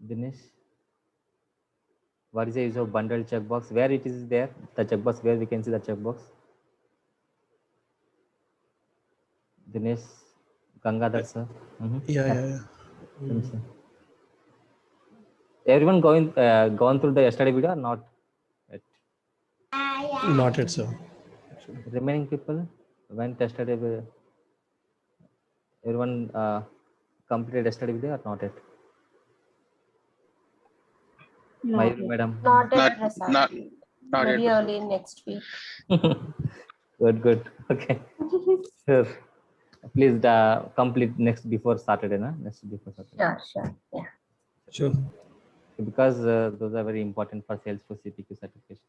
Dinesh, what is the use of bundle checkbox? Where it is there? The checkbox, where we can see the checkbox? Dinesh, Gangadhar sir. Yeah. Everyone gone through the yesterday video or not? Yet? Not yet, sir. Remaining people went yesterday. Everyone completed yesterday video or not yet? Madam. Not yet, Not Prasad. Maybe yet. early next week. Good. Okay. Sure. Please complete next before Saturday, na? Next before Saturday. Sure. Yeah. Sure. Because those are very important for Salesforce CPQ certification.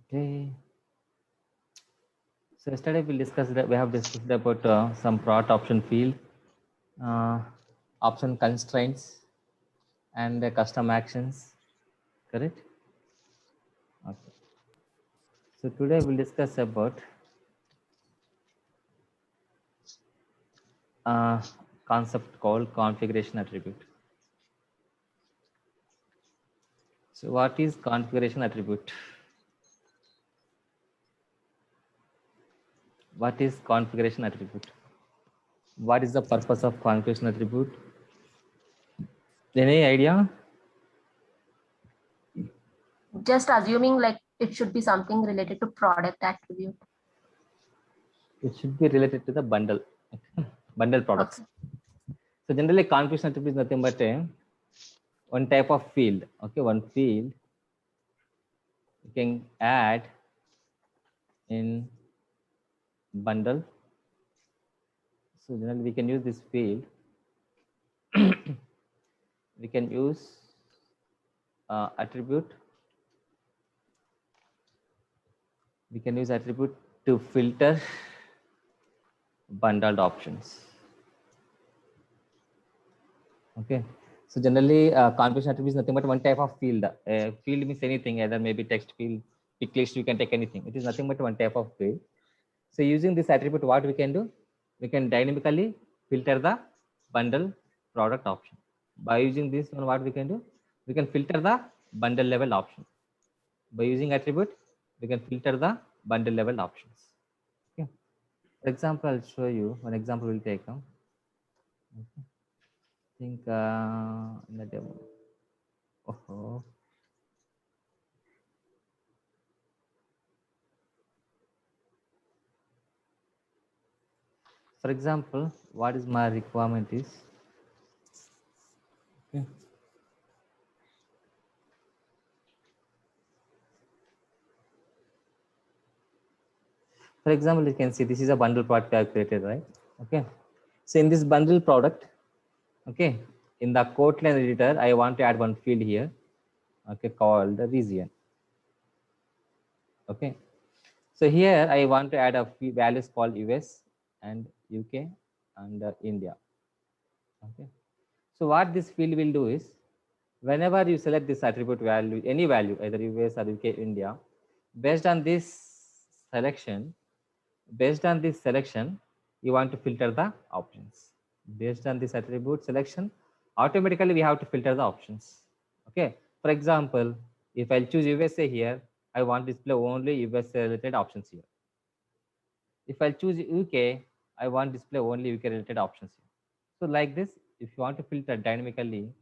Okay. So yesterday we have discussed about some product option field, option constraints, and custom actions. Correct? Okay. So today we'll discuss about concept called configuration attribute. So what is configuration attribute? What is configuration attribute? What is the purpose of configuration attribute? Any idea? Just assuming like it should be something related to product attribute. It should be related to the bundle products. Okay. So generally configuration attribute is nothing but one type of field. Okay, one field you can add in bundle. So generally we can use this field. We can use attribute. We can use attribute to filter bundled options. Okay. So generally configuration attribute is nothing but one type of field. Field means anything, either maybe text field, pick list, you can take anything. It is nothing but one type of field. So using this attribute, what we can do? We can dynamically filter the bundle product option. By using this one, what we can do? We can filter the bundle level option. By using attribute, we can filter the bundle level options. Okay. For example, I'll show you one example we'll take. Okay. I think in the demo. For example, what is my requirement is, okay. For example, you can see this is a bundle product I have created, right? Okay. So in this bundle product, okay, in the Kotlin editor, I want to add one field here, okay, called the region. Okay. So here I want to add a few values called US and UK and India. Okay. So what this field will do is, whenever you select this attribute value, any value, either US or UK, India, based on this selection, you want to filter the options. Based on this attribute selection, automatically we have to filter the options. Okay. For example, if I choose USA here, I want to display only US related options here. If I choose UK, I want to display only UK related options here. So like this, if you want to filter dynamically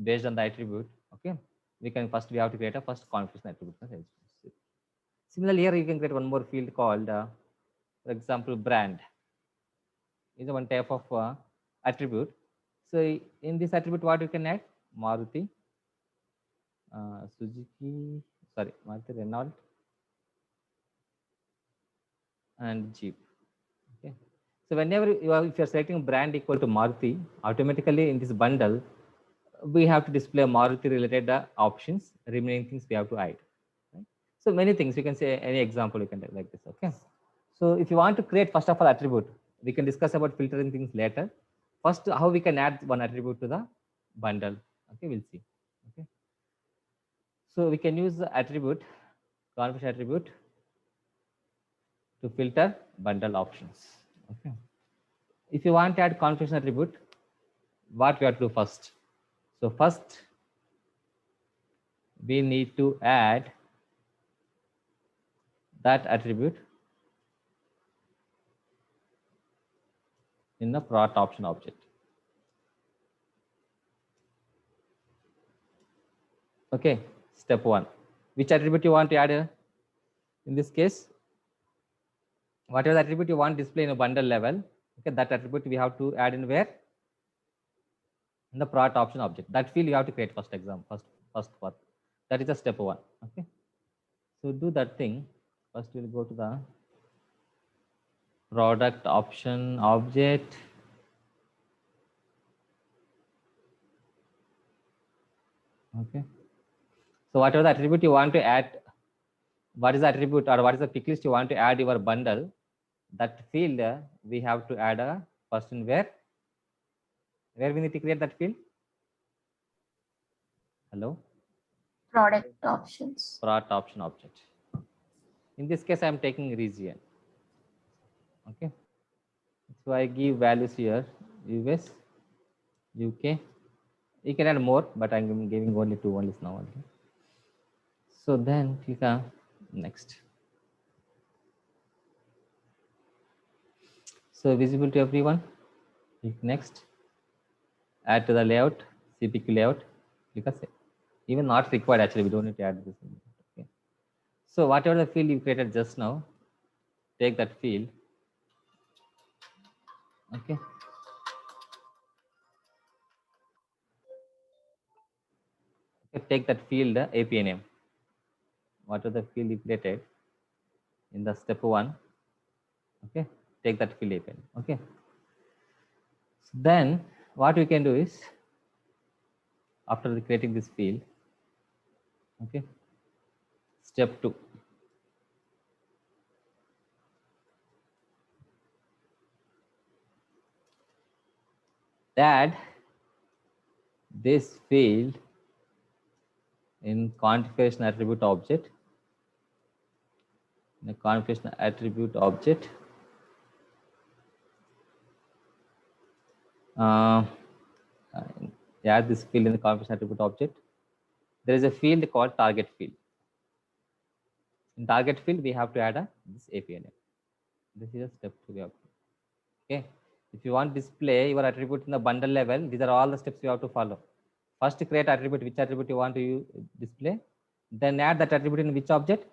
based on the attribute, okay, we have to create a first configuration attribute. Similarly, here you can create one more field called, for example, brand is one type of attribute. So in this attribute, what you can add? Maruti, Suzuki, Maruti, Renault, and Jeep. Okay. So whenever if you are selecting brand equal to Maruti, automatically in this bundle, we have to display Maruti related options. Remaining things we have to hide. Right? So many things, you can say any example you can take like this. Okay. So if you want to create first of all attribute, we can discuss about filtering things later. First, how we can add one attribute to the bundle. Okay, we'll see. Okay. So we can use the attribute, configuration attribute, to filter bundle options. Okay. If you want to add configuration attribute, what we have to do first? So first, we need to add that attribute in the product option object. Okay, step 1. Which attribute you want to add here? In this case, whatever attribute you want to display in a bundle level, okay, that attribute we have to add in where? In the product option object. That field you have to create first part. That is the step 1. Okay. So do that thing. First we'll go to the product option object. Okay. So whatever the attribute you want to add, what is the attribute or what is the pick list you want to add your bundle, that field we have to add a first in where we need to create that field. Hello. Product options. Product option object. In this case, I am taking region. Okay. So I give values here: US, UK. You can add more, but I'm giving only 2 only now. Okay. So then click on next. So visible to everyone. Click next. Add to the layout, CPQ layout. Click on save. Even not required actually. We don't need to add this. Okay. So whatever the field you created just now, take that field. Okay. Okay, take that field API name. Whatever the field you created in the step 1. Okay. Take that field API name. Okay. So then what we can do is, after creating this field, okay, step 2. Add this field in configuration attribute object. In the configuration attribute object, add this field in the configuration attribute object. There is a field called target field. In target field, we have to add this API name. This is a step 2 we have to. Okay. If you want to display your attribute in the bundle level, these are all the steps you have to follow. First, create attribute, which attribute you want to display. Then add that attribute in which object?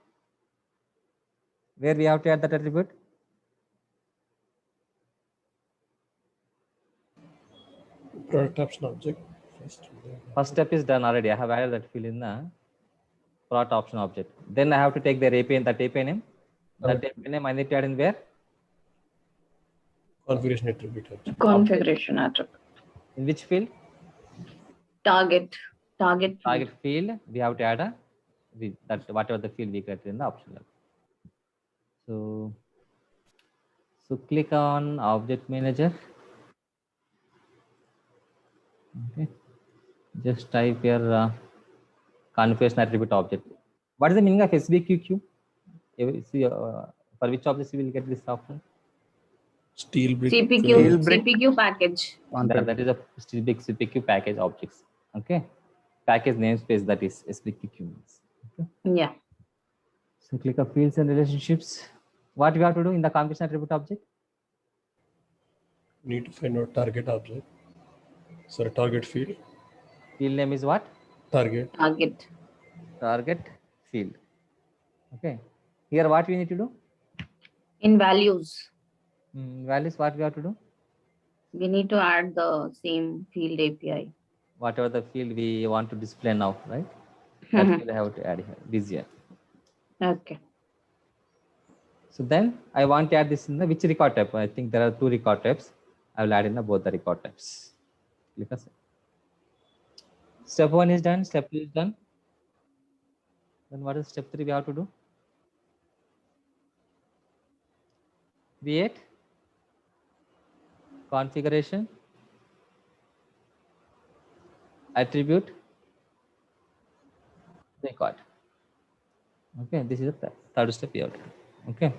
Where we have to add that attribute? Product option object. First step is done already. I have added that field in the product option object. Then I have to take their API and that API name. That API name I need to add in where? Configuration attribute object. Configuration attribute. In which field? Target Field. We have to add that whatever the field we created in the option level. So click on object manager. Okay. Just type your configuration attribute object. What is the meaning of SBQQ? See, for which objects we will get this option? Steel brick. CPQ package. That is a steel brick CPQ package objects. Okay. Package namespace, that is SBQQ means. Okay. Yeah. So click on fields and relationships. What we have to do in the configuration attribute object? Need to find out target object. Sorry, target field. Field name is what? Target Field. Okay. Here what we need to do? In values, Values, what we have to do? we need to add the same field API. Whatever the field we want to display now, right? That field I have to add here, this here. Okay. So then I want to add this in the which record type? I think there are 2 record types. I will add in both the record types. Click on save. Step 1 is done. Step 2 is done. Then what is step 3 we have to do? Create configuration attribute record. Okay, this is the third step here. Okay.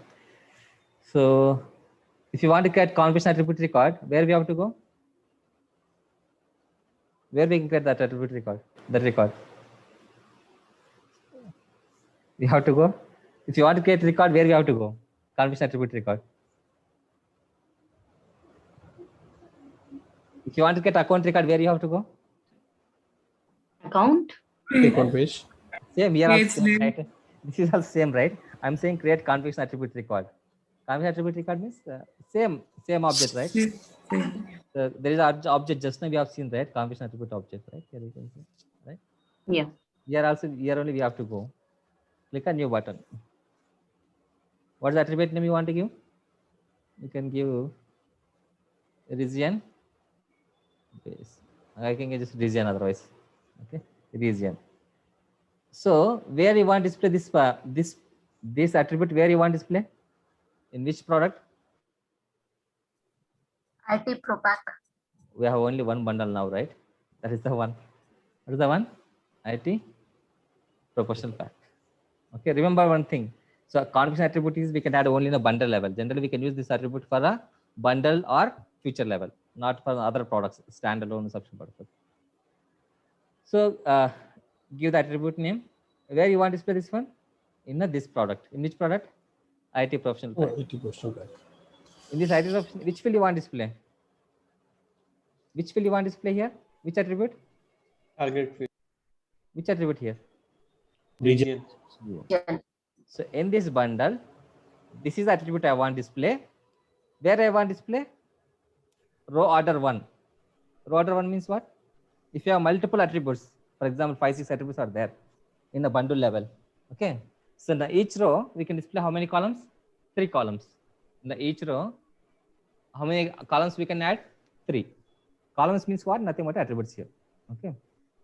So if you want to create configuration attribute record, where we have to go? Where we can create that attribute record? That record. We have to go. If you want to create record, where we have to go? Configuration attribute record. If you want to get account record, where you have to go? Account? Account page. Same here Page also same, name. right? This is also same, right? I'm saying create configuration attribute record. Configuration attribute record means same object, right? So there is an object just now we have seen, right? Configuration attribute object, right? Here you can see, right? Yeah. Here only we have to go. Click on new button. What's the attribute name you want to give? You can give region base. I can give just region otherwise. Okay, region. So where you want to display this attribute? Where you want to display? In which product? IT Pro Pack. We have only one bundle now, right? That is the one. What is the one? IT proportional pack. Okay, remember one thing. So configuration attribute is we can add only in a bundle level. Generally, we can use this attribute for a bundle or feature level, not for other products, standalone subscription products. So give the attribute name. Where you want to display this one? In this product. In which product? IT professional pack. 80% back. In this IT professional, which field you want to display? Which field you want to display here? Which attribute? Target field. Which attribute here? Region. Yeah. So in this bundle, this is the attribute I want display. Where I want display? Row order 1. Row order 1 means what? If you have multiple attributes, for example, 5, 6 attributes are there in the bundle level. Okay. So in each row, we can display how many columns? 3 columns. In each row, how many columns we can add? 3. Columns means what? Nothing but attributes here. Okay.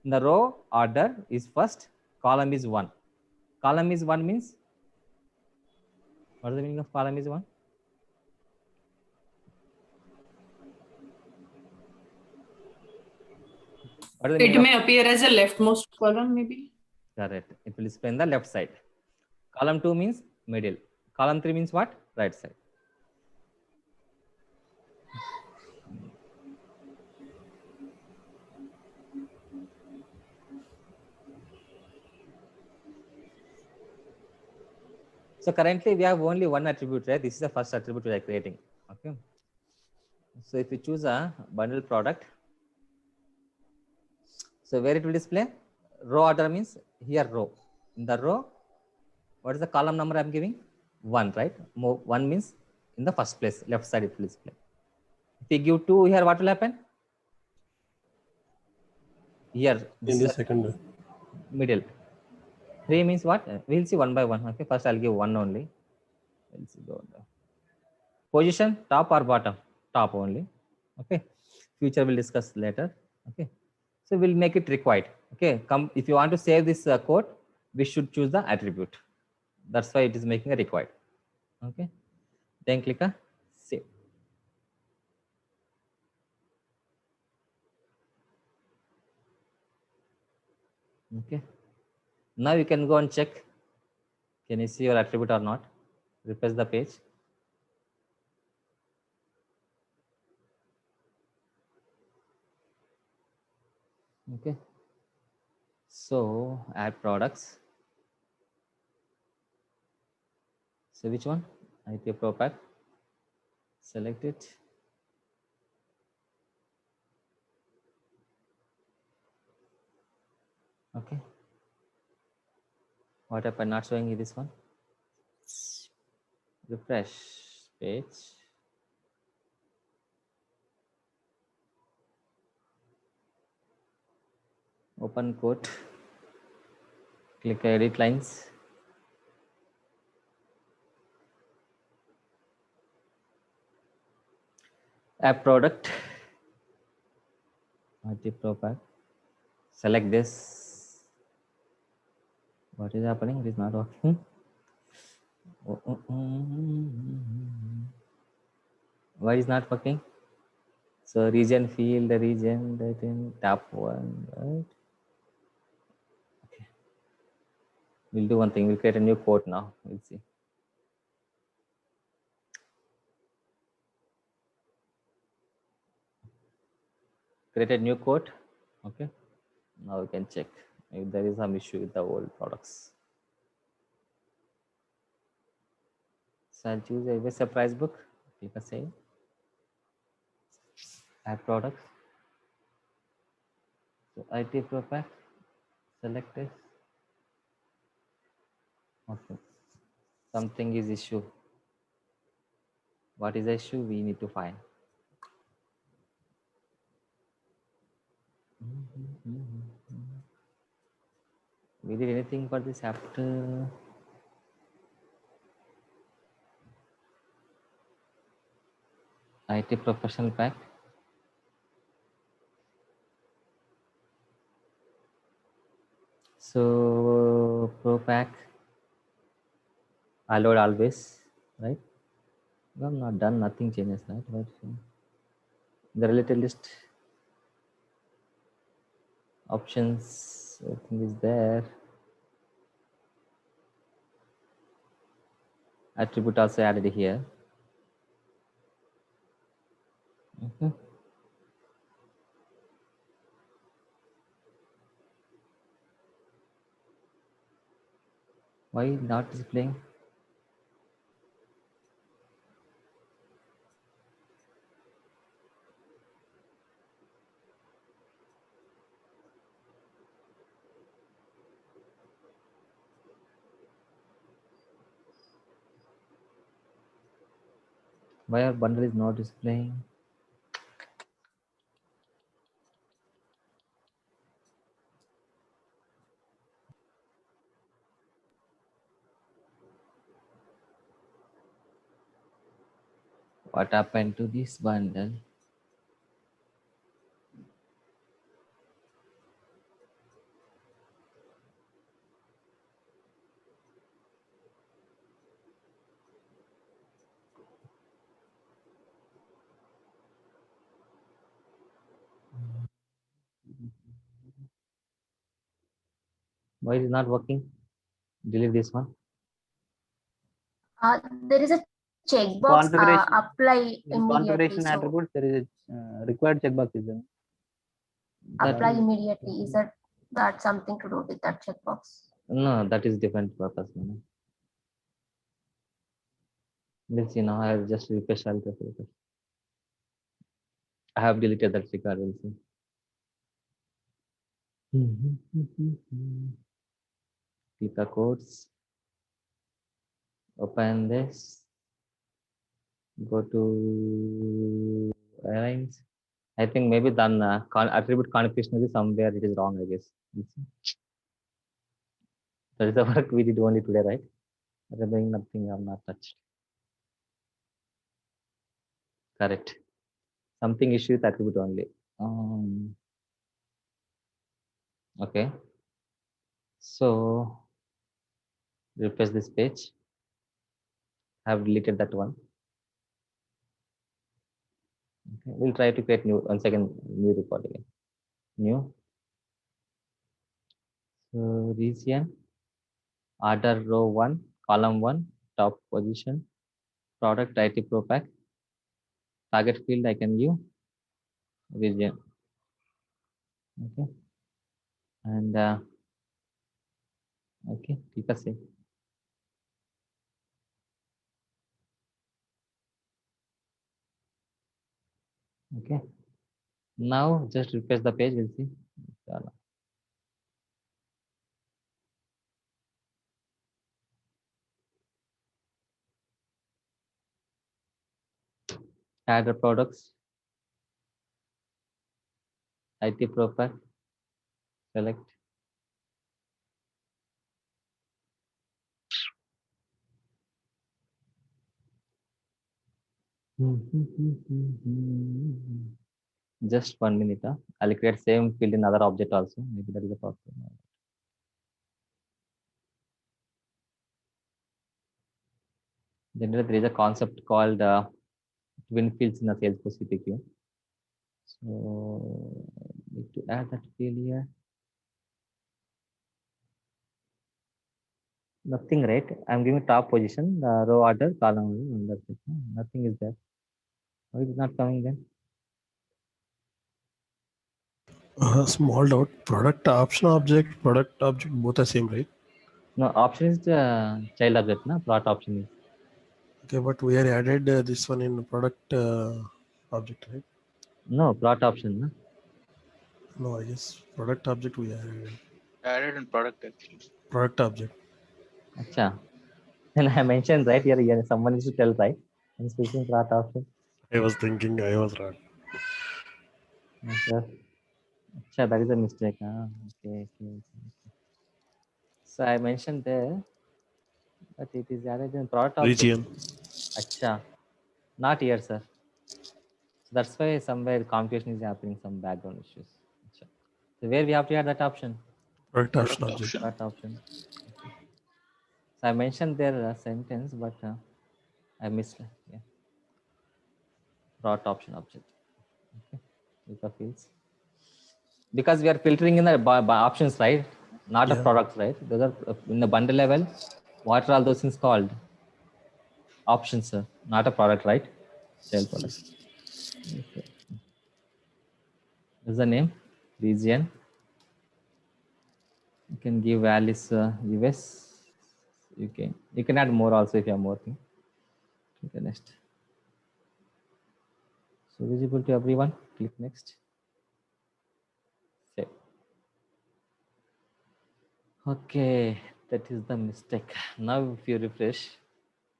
In the row order is first, column is 1. Column is 1 means, what is the meaning of column is 1? What is the It meaning may appear as a leftmost column, maybe. Correct. It will display in the left side. Column 2 means middle. Column 3 means what? Right side. So currently we have only one attribute, right? This is the first attribute we are creating. Okay. So if we choose a bundle product, so where it will display? Row order means here row. In the row, what is the column number I'm giving? 1, right? 1 means in the first place, left side it will display. If we give 2 here, what will happen? Here, In the second. middle. 3 means what? We'll see one by one. Okay, first I'll give 1 only. We'll see position, top or bottom? Top only. Okay, future we'll discuss later. Okay, so we'll make it required. Okay, come if you want to save this code, we should choose the attribute. That's why it is making a required. Okay, then click on save. Okay, now you can go and check. Can you see your attribute or not? Refresh the page. Okay, so add products. So which one? IT Pro Pack. Select it. Okay. What happened? Not showing you this one. Refresh page. Open quote. Click edit lines. App product. IT Pro Pack. Select this. What is happening? It is not working. Why is not working? So region field, the region that in top 1, right? Okay. We'll do one thing. We'll create a new quote now. We'll see. Create a new quote. Okay, now we can check if there is some issue with the old products. So I'll choose a surprise book. Click a save. Add products. So IT Pro Pack. Select this. Okay. Something is issue. What is the issue? We need to find. We did anything for this after IT Professional Pack. So Pro Pack, I load always, right? We have not done nothing changes, right? But the related list options, I think is there. Attribute also added here. Why not displaying? Why our bundle is not displaying? What happened to this bundle? Why is it not working? Delete this one. There is a checkbox Configuration. apply In immediately. configuration So attributes, there is a required checkbox is there. apply immediately. Is that something to do with that checkbox? No, that is different purpose. Let's see now. I have just refresh. I have deleted that record. We'll see. Click the codes. Open this. Go to airlines. I think maybe then attribute configuration is somewhere it is wrong, I guess. That is the work we did only today, right? Remaining nothing I have not touched. Correct. Something issue with attribute only. Okay. So refresh this page. I have deleted that one. Okay. We'll try to create new new report again. New. So region, order row 1, column 1, top position, product IT Pro Pack, target field I can give region. Okay. And okay, click a save. Okay. Now just refresh the page, we'll see. Add the products, IT Pro Pack, select. Just 1 minute. I'll create same field in other object also. Maybe that is the problem. Then there is a concept called twin fields in a Salesforce CPQ. So need to add that field here. Nothing, right? I'm giving top position, the row order, column order, and that's it. Nothing is there. Why is it not coming then? Small doubt. Product object both are same, right? No, option is the child object, na? Plot option is. Okay, but we are added this one in product object, right? No, plot option, na? No, I guess product object we added. Added in product actually. Product object. Acha. And I mentioned right here, someone needs to tell right. In speaking plot option. I was thinking I was wrong. Sir. Acha, that is a mistake. Okay. So I mentioned there, but it is added in product object. Region. Acha. Not here, sir. So that's why somewhere computation is happening, some background issues. Acha. So where we have to add that option? Product Product option object. option. That option. Okay. So I mentioned their sentence, but I missed. Yeah. Product option object. Okay. Luca fields. Because we are filtering in the by options, right? Not a Yeah. products, right? Those are in the bundle level. What are all those things called? Options, sir. Not a product, right? Child product. Okay. What's the name? Region. You can give values US. You can add more also if you have more thing. Okay, next. So visible to everyone. Click next. Save. Okay, that is the mistake. Now if you refresh,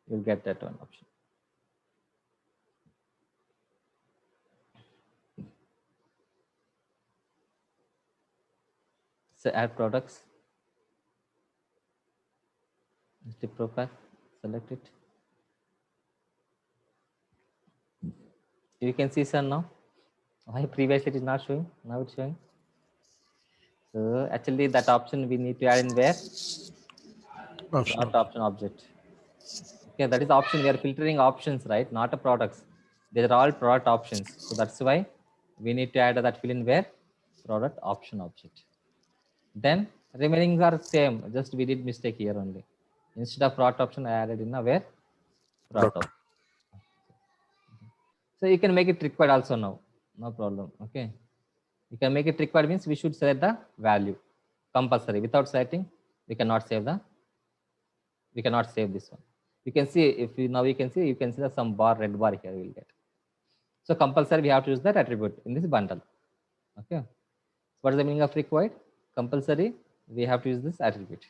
you'll get that one option. So add products. The profile, select it. You can see sir now. Why previously it is not showing? Now it's showing. So actually that option we need to add in where? Option. Not option object. Okay, that is the option. We are filtering options, right? Not a products. These are all product options. So that's why we need to add that fill in where? Product option object. Then remaining are same. Just we did mistake here only. Instead of product option, I added in a where? Product option. So you can make it required also now. No problem. Okay. You can make it required means we should select the value. Compulsory. Without selecting, we cannot save this one. You can see if you now you can see that some red bar here we will get. So compulsory we have to use that attribute in this bundle. Okay. What is the meaning of required? Compulsory we have to use this attribute.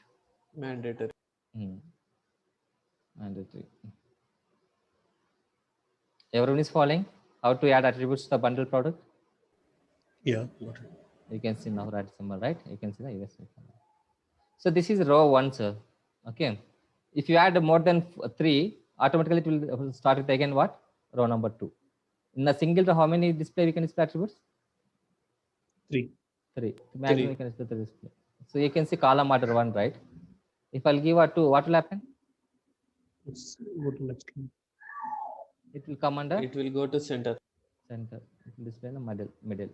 Mandatory. Mandatory. Everyone is following how to add attributes to the bundle product? Yeah. Got it. You can see now right symbol, right? You can see the US. So this is row 1, sir. Okay. If you add more than 3, automatically it will start with again what? Row number 2. In a single row, how many display we can display attributes? 3. 3. Maximum we can display 3 display. So you can see column order 1, right? If I'll give a 2, what will happen? Let's go to next one. It will come under It will go to center. center. It will display in the middle.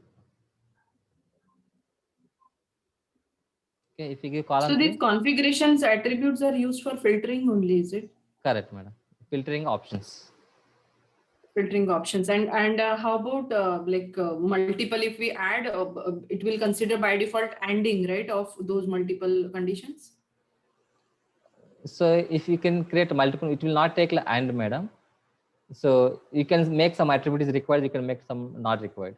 Okay, if you give column So these 3, configurations attributes are used for filtering only, is it? correct, madam. Filtering options. Filtering options. And how about multiple? If we add, it will consider by default ANDing, right, of those multiple conditions. So if you can create multiple, it will not take AND, madam. So you can make some attributes required, you can make some not required.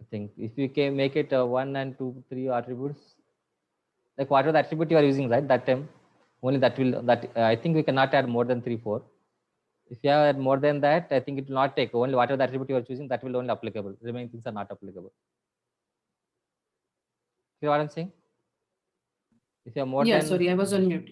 I think if you can make it 1 and 2, 3 attributes, like whatever the attribute you are using, right? That time only I think we cannot add more than 3, 4. If you have more than that, I think it will not take. Only whatever the attribute you are choosing, that will only applicable. Remaining things are not applicable. You know what I'm saying? If you have more than Sorry, I was on mute.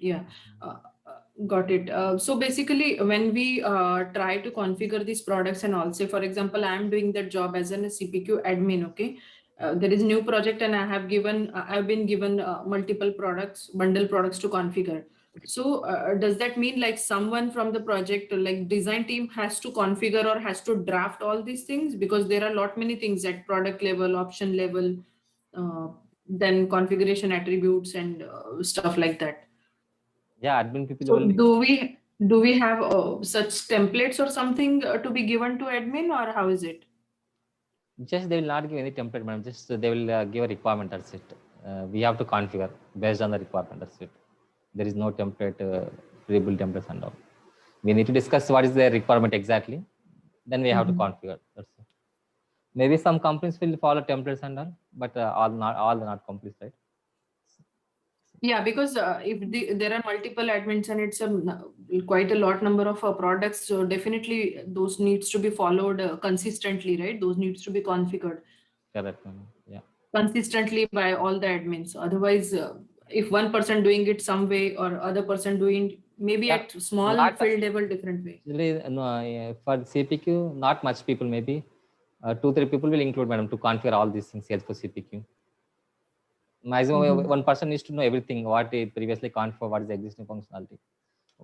Got it. So basically, when we try to configure these products and also, for example, I'm doing that job as a CPQ admin. Okay, there is a new project and I've been given multiple products, bundle products to configure. So does that mean like someone from the project, like design team, has to configure or has to draft all these things, because there are many things at product level, option level, then configuration attributes and stuff like that. Yeah, admin people So only. do we have such templates or something to be given to admin, or how is it? Just they will not give any template, madam. Just they will give a requirement. That's it. We have to configure based on the requirement. That's it. There is no template, pre-built templates and all. We need to discuss what is their requirement exactly. Then we have to configure. That's it. Maybe some companies will follow templates and all, but all are not companies, right? Yeah, because if there are multiple admins and it's quite a lot number of products, so definitely those needs to be followed consistently, right? Those needs to be configured Correct, madam. Yeah. consistently by all the admins. Otherwise, if one person doing it some way or other person doing maybe Yeah, at small not- field level different way. Actually, no, for CPQ, not much people, maybe 2-3 people will include, madam, to configure all these things here for CPQ. Maximum one person needs to know everything, what they previously configured, what is the existing functionality.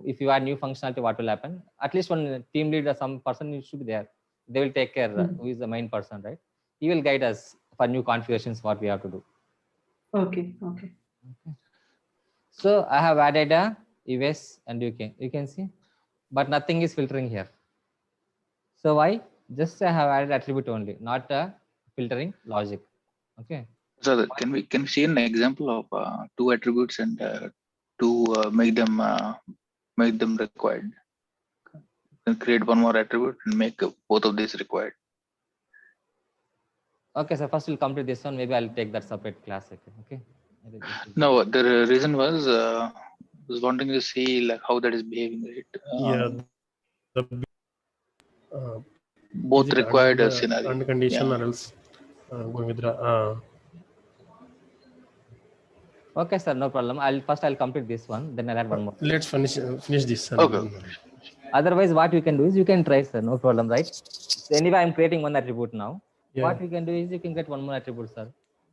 If you add new functionality, what will happen? At least one team leader, some person needs to be there. They will take care, who is the main person, right? He will guide us for new configurations, what we have to do. Okay. So I have added a US and you can see, but nothing is filtering here. So why? Just I have added attribute only, not a filtering logic. Okay. So can we see an example of 2 attributes and to make them required? Then create one more attribute and make both of these required. Okay, so first we'll complete this one. Maybe I'll take that separate class. Okay. No, the reason was wanting to see like how that is behaving. Right? Both is it required under scenario. under condition Yeah. or else going with Okay, sir, no problem. I'll complete this one. Then I'll add one more. let's finish this. Okay. Otherwise, what you can do is you can try, sir. No problem, right? So anyway, I'm creating one attribute now. Yeah. What you can do is you can get one more attribute, sir.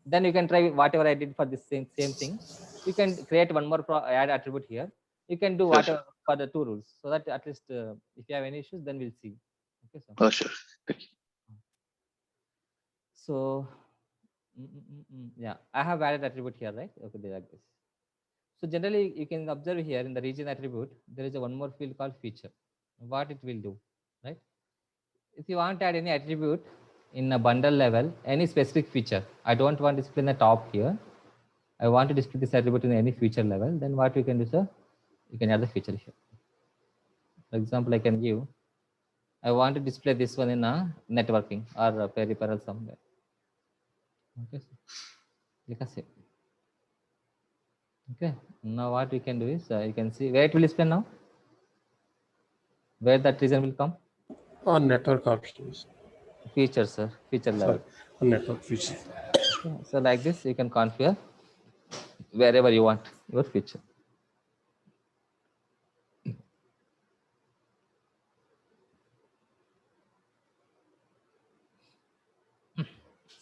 Then you can try whatever I did for this same thing. You can create one more add attribute here. You can do whatever for the 2 rules, so that at least if you have any issues, then we'll see. Okay, sir. Oh, sure. Thank you. So yeah, I have added attribute here, right? Okay, they like this. So generally, you can observe here in the region attribute, there is a one more field called feature. What it will do, right? If you want to add any attribute in a bundle level, any specific feature, I don't want to display in the top here. I want to display this attribute in any feature level. Then what you can do, sir? You can add the feature here. For example, I can give, I want to display this one in a networking or a peripheral somewhere. Okay, so okay, now what we can do is you can see where it will display now, where that region will come on network options. Features, sir, feature level. On network feature. Okay, so like this, you can configure wherever you want your feature.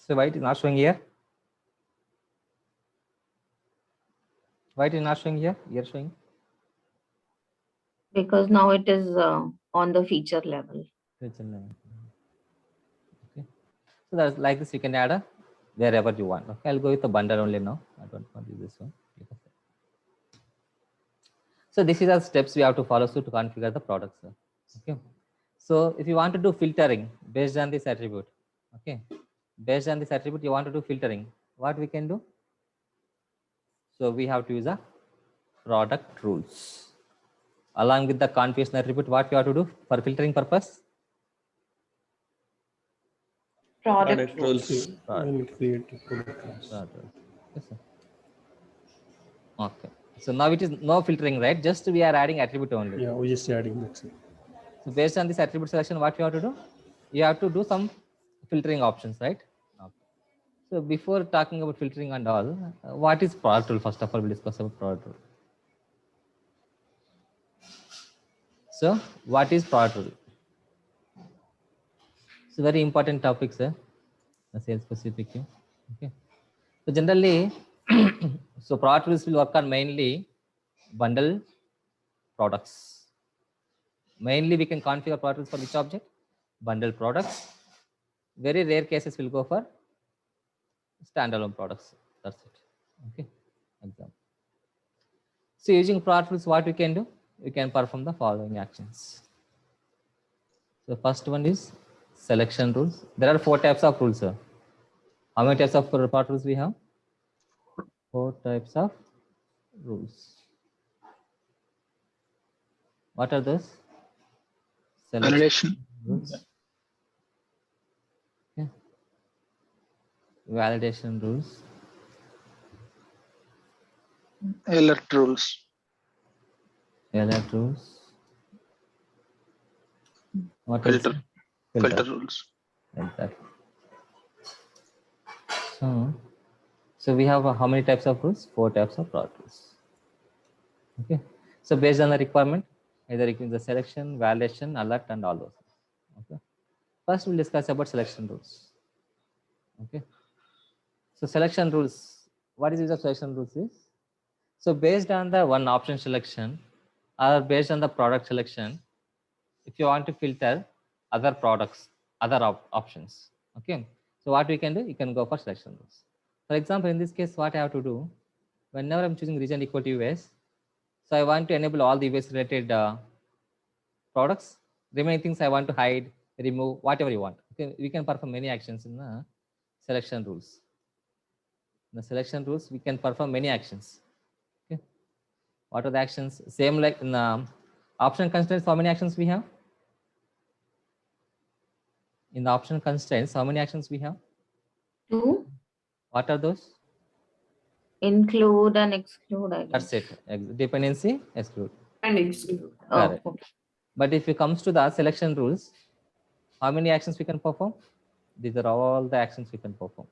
So why it is not showing here? Why it is not showing here? You're showing. Because now it is on the feature level. Feature level. Okay. So that's like this. You can add a wherever you want. Okay, I'll go with the bundle only now. I don't want to use this one. So this is the steps we have to follow to configure the product, sir. Okay. So if you want to do filtering based on this attribute, okay, based on this attribute, you want to do filtering. What we can do? So we have to use a product rules along with the configuration attribute. What we have to do for filtering purpose? Product rules. Create product rules. Yes, sir. Okay. So now it is no filtering, right? Just we are adding attribute only. Yeah, we're just adding that. So based on this attribute selection, what you have to do? You have to do some filtering options, right? Okay. So before talking about filtering and all, what is product rule? First of all, we'll discuss about product rule. So what is product rule? It's a very important topic, sir. The sales specific. Okay. So generally, so product rules will work on mainly bundle products. Mainly we can configure product rules for which object? Bundle products. Very rare cases will go for standalone products. That's it. Okay. Example. So using product rules, what we can do? We can perform the following actions. So first one is selection rules. There are 4 types of rules, sir. How many types of part rules we have? 4 types of rules. What are those? Validation. Rules. Okay. Validation rules. Alert rules. Alert rules. What Filter. else? Filter rules. Exactly. So we have how many types of rules? 4 types of plot rules. Okay. So based on the requirement, either it means the selection, validation, alert, and all those. Okay. First, we'll discuss about selection rules. Okay. So selection rules. What is the use of selection rules is? So based on the one option selection, or based on the product selection, if you want to filter other products, other options. Okay. So what we can do? You can go for selection rules. For example, in this case, what I have to do, whenever I'm choosing region equal to US, so I want to enable all the US related products. Remaining things I want to hide, remove, whatever you want. Okay, we can perform many actions in the selection rules. In the selection rules, we can perform many actions. Okay. What are the actions? Same like in the option constraints, how many actions we have? In the option constraints, how many actions we have? 2. What are those? Include and exclude, I guess. That's it. Dependency, exclude. And exclude. Oh, Correct. okay. But if it comes to the selection rules, how many actions we can perform? These are all the actions we can perform.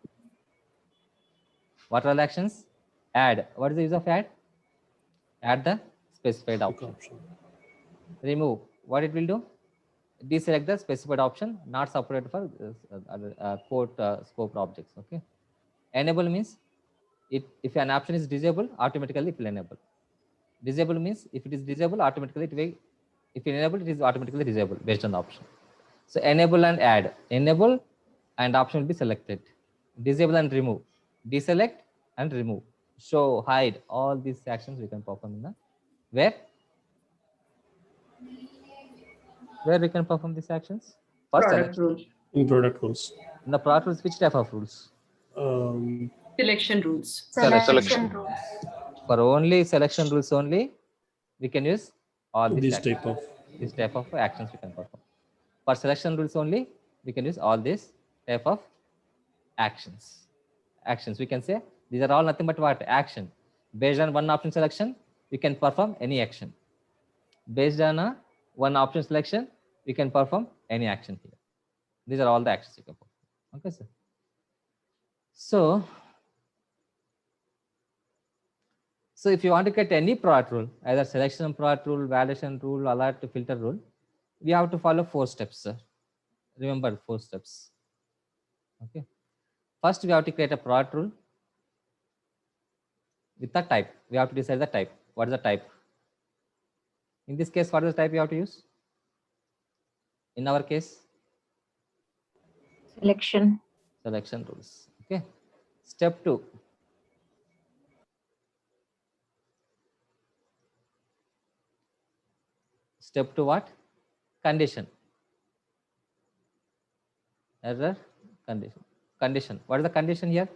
What are the actions? Add. What is the use of add? Add the specified option. Remove. What it will do? Deselect the specified option, not supported for port scope objects. Okay. Enable means if an option is disabled, automatically it will enable. Disable means if it is disabled, automatically it will. If it enable, it is automatically disabled based on the option. So enable and add. Enable and option will be selected. Disable and remove. Deselect and remove. Show, hide. All these actions we can perform in the where we can perform these actions? For Product selection. rules. In product rules. In the product rules, which type of rules? Selection rules. Selection rules. For only selection rules only, we can use all these This actions. type of. This type of actions we can perform. For selection rules only, we can use all this type of actions. Actions, we can say these are all nothing but what? Action. Based on one option selection, we can perform any action. Based on one option selection, we can perform any action here. These are all the actions you can perform. Okay, sir. So if you want to get any product rule, either selection product rule, validation rule, alert, filter rule, we have to follow 4 steps, sir. Remember 4 steps. Okay. First, we have to create a product rule with the type. We have to decide the type. What is the type? In this case, what is the type we have to use? In our case, Selection. selection rules. Okay. Step 2. Step 2 what? Condition. Error, condition. Condition. What is the condition here?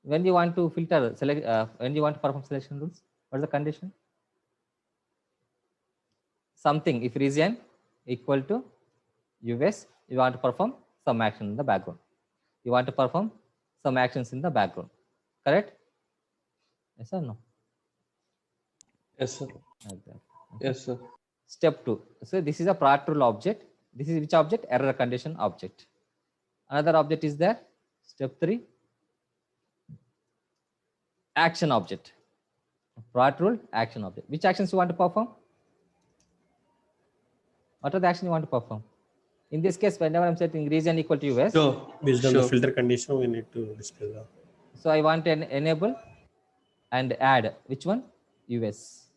When you want to filter, select, when you want to perform selection rules, what is the condition? Something, if region equal to US, you want to perform some action in the background. You want to perform some actions in the background. Correct? Yes or no? Yes, sir. Like that. Yes, sir. Step 2. So this is a product rule object. This is which object? Error condition object. Another object is there. Step 3. Action object. Product rule, action object. Which actions you want to perform? What are the actions you want to perform? In this case, whenever I'm setting region equal to US, Sure. Based on Sure. the filter condition, we need to display the. so I want to enable and add which one? US.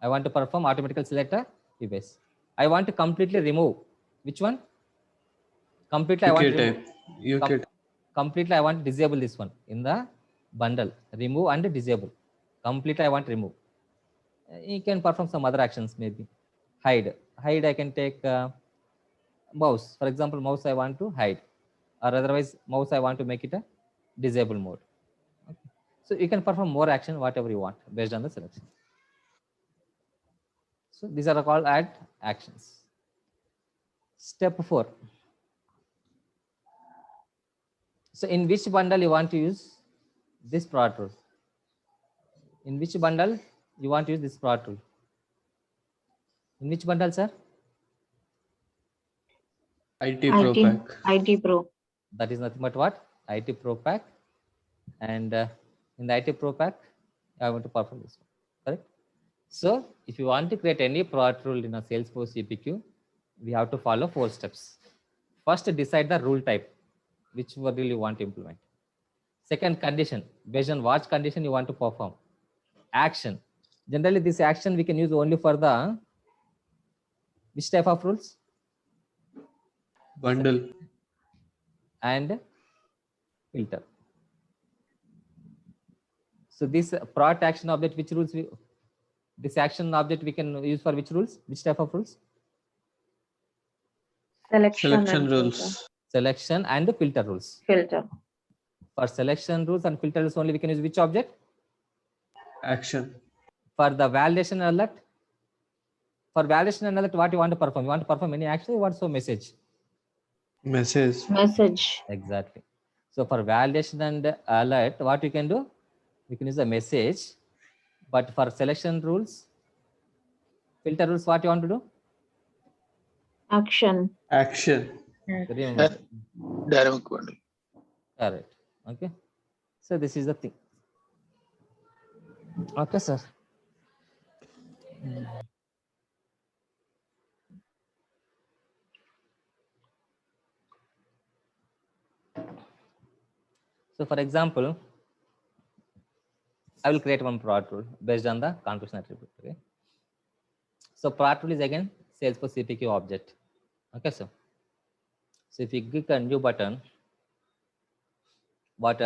I want to perform automatically select a US. I want to completely remove which one? Completely I want to remove. UK. Completely I want to disable this one in the bundle. Remove and disable. Completely I want to remove. You can perform some other actions maybe. Hide. Hide I can take mouse. For example, mouse I want to hide, or otherwise mouse I want to make it a disable mode. Okay. So you can perform more action, whatever you want based on the selection. So these are called add actions. Step 4. So in which bundle you want to use this product rule? In which bundle you want to use this product rule? In which bundle, sir? IT Pro Pack. IT Pro. That is nothing but what? IT Pro Pack. And in the IT Pro Pack, I want to perform this one. Correct? So if you want to create any product rule in a Salesforce CPQ, we have to follow 4 steps. First, decide the rule type, which rule you want to implement. Second, condition, based on what condition you want to perform. Action. Generally, this action we can use only for the which type of rules? Bundle. And filter. So this product action object, which rules this action object we can use for which rules? Which type of rules? Selection Selection and rules. Selection and filter rules. filter. For selection rules and filter rules only we can use which object? Action. For the validation alert. For validation and alert, what you want to perform? You want to perform any action, you want to show message. Message. Message. Exactly. So for validation and alert, what you can do? We can use a message. But for selection rules, filter rules, what you want to do? Action. Action. Remember. Dynamic bundle. Correct. Okay. So this is the thing. Okay, sir. So for example, I will create one product rule based on the configuration attribute. Okay. So product rule is again Salesforce CPQ object. Okay, so if you click a new button, what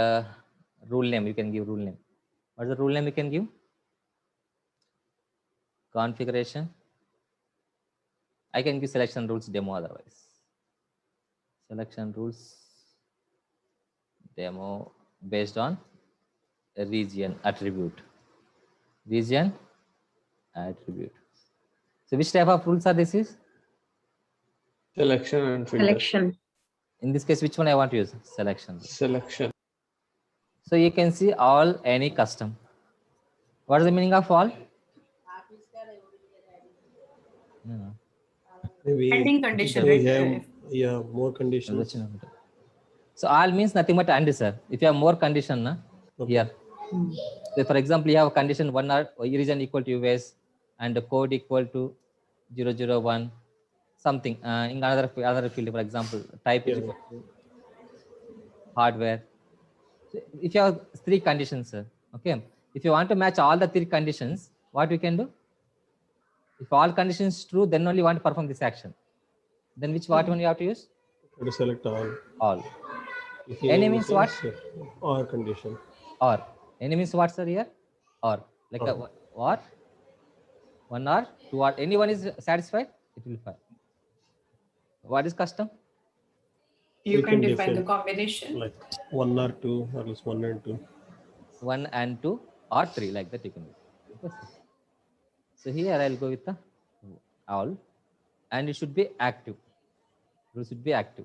rule name you can give rule name? What is the rule name you can give? Configuration. I can give selection rules demo otherwise. Selection rules demo based on a region attribute. Region attribute. So which type of rules are this is? Selection and filter. Selection. In this case, which one I want to use? Selection. Selection. So you can see all any custom. What is the meaning of all? No. Maybe Ending condition, we right? have more conditions. So all means nothing but and, sir. If you have more condition Okay. here. So for example, you have a condition 1 or region equal to US and the code equal to 001 something in other field, for example, type is equal to hardware. So if you have 3 conditions, sir, okay. If you want to match all the 3 conditions, what we can do? If all conditions true, then only want to perform this action. Then which what one you have to use? To select all. All. If Any means what? Or condition. Or. Any means what, sir, here? Or. Like a what? 1 or 2 or anyone is satisfied, it will fire. What is custom? You We can can define the define combination. Like 1 or 2, or at least 1 and 2. 1 and 2 or 3, like that you can do. Okay, sir. So here I'll go with the all, and it should be active. Rule should be active.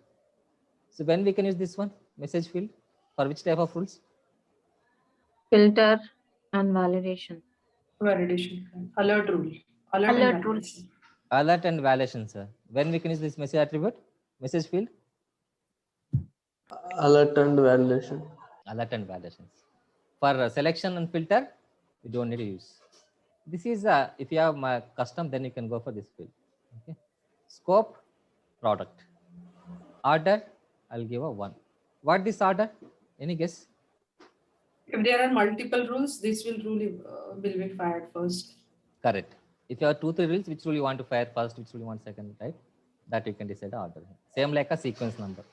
So when we can use this one, message field, for which type of rules? Filter and validation. Validation. Alert rule. Alert, Alert and rules. validation. Alert and validation, sir. When we can use this message attribute, message field, Alert and validation. alert and validations. For selection and filter, we don't need to use. This is if you have my custom, then you can go for this field. Okay. Scope, product. Order, I'll give a 1. What this order? Any guess? If there are multiple rules, this will be fired first. Correct. If you have 2, 3 rules, which rule you want to fire first, which rule you want second, right? That you can decide the order. Same like a sequence number.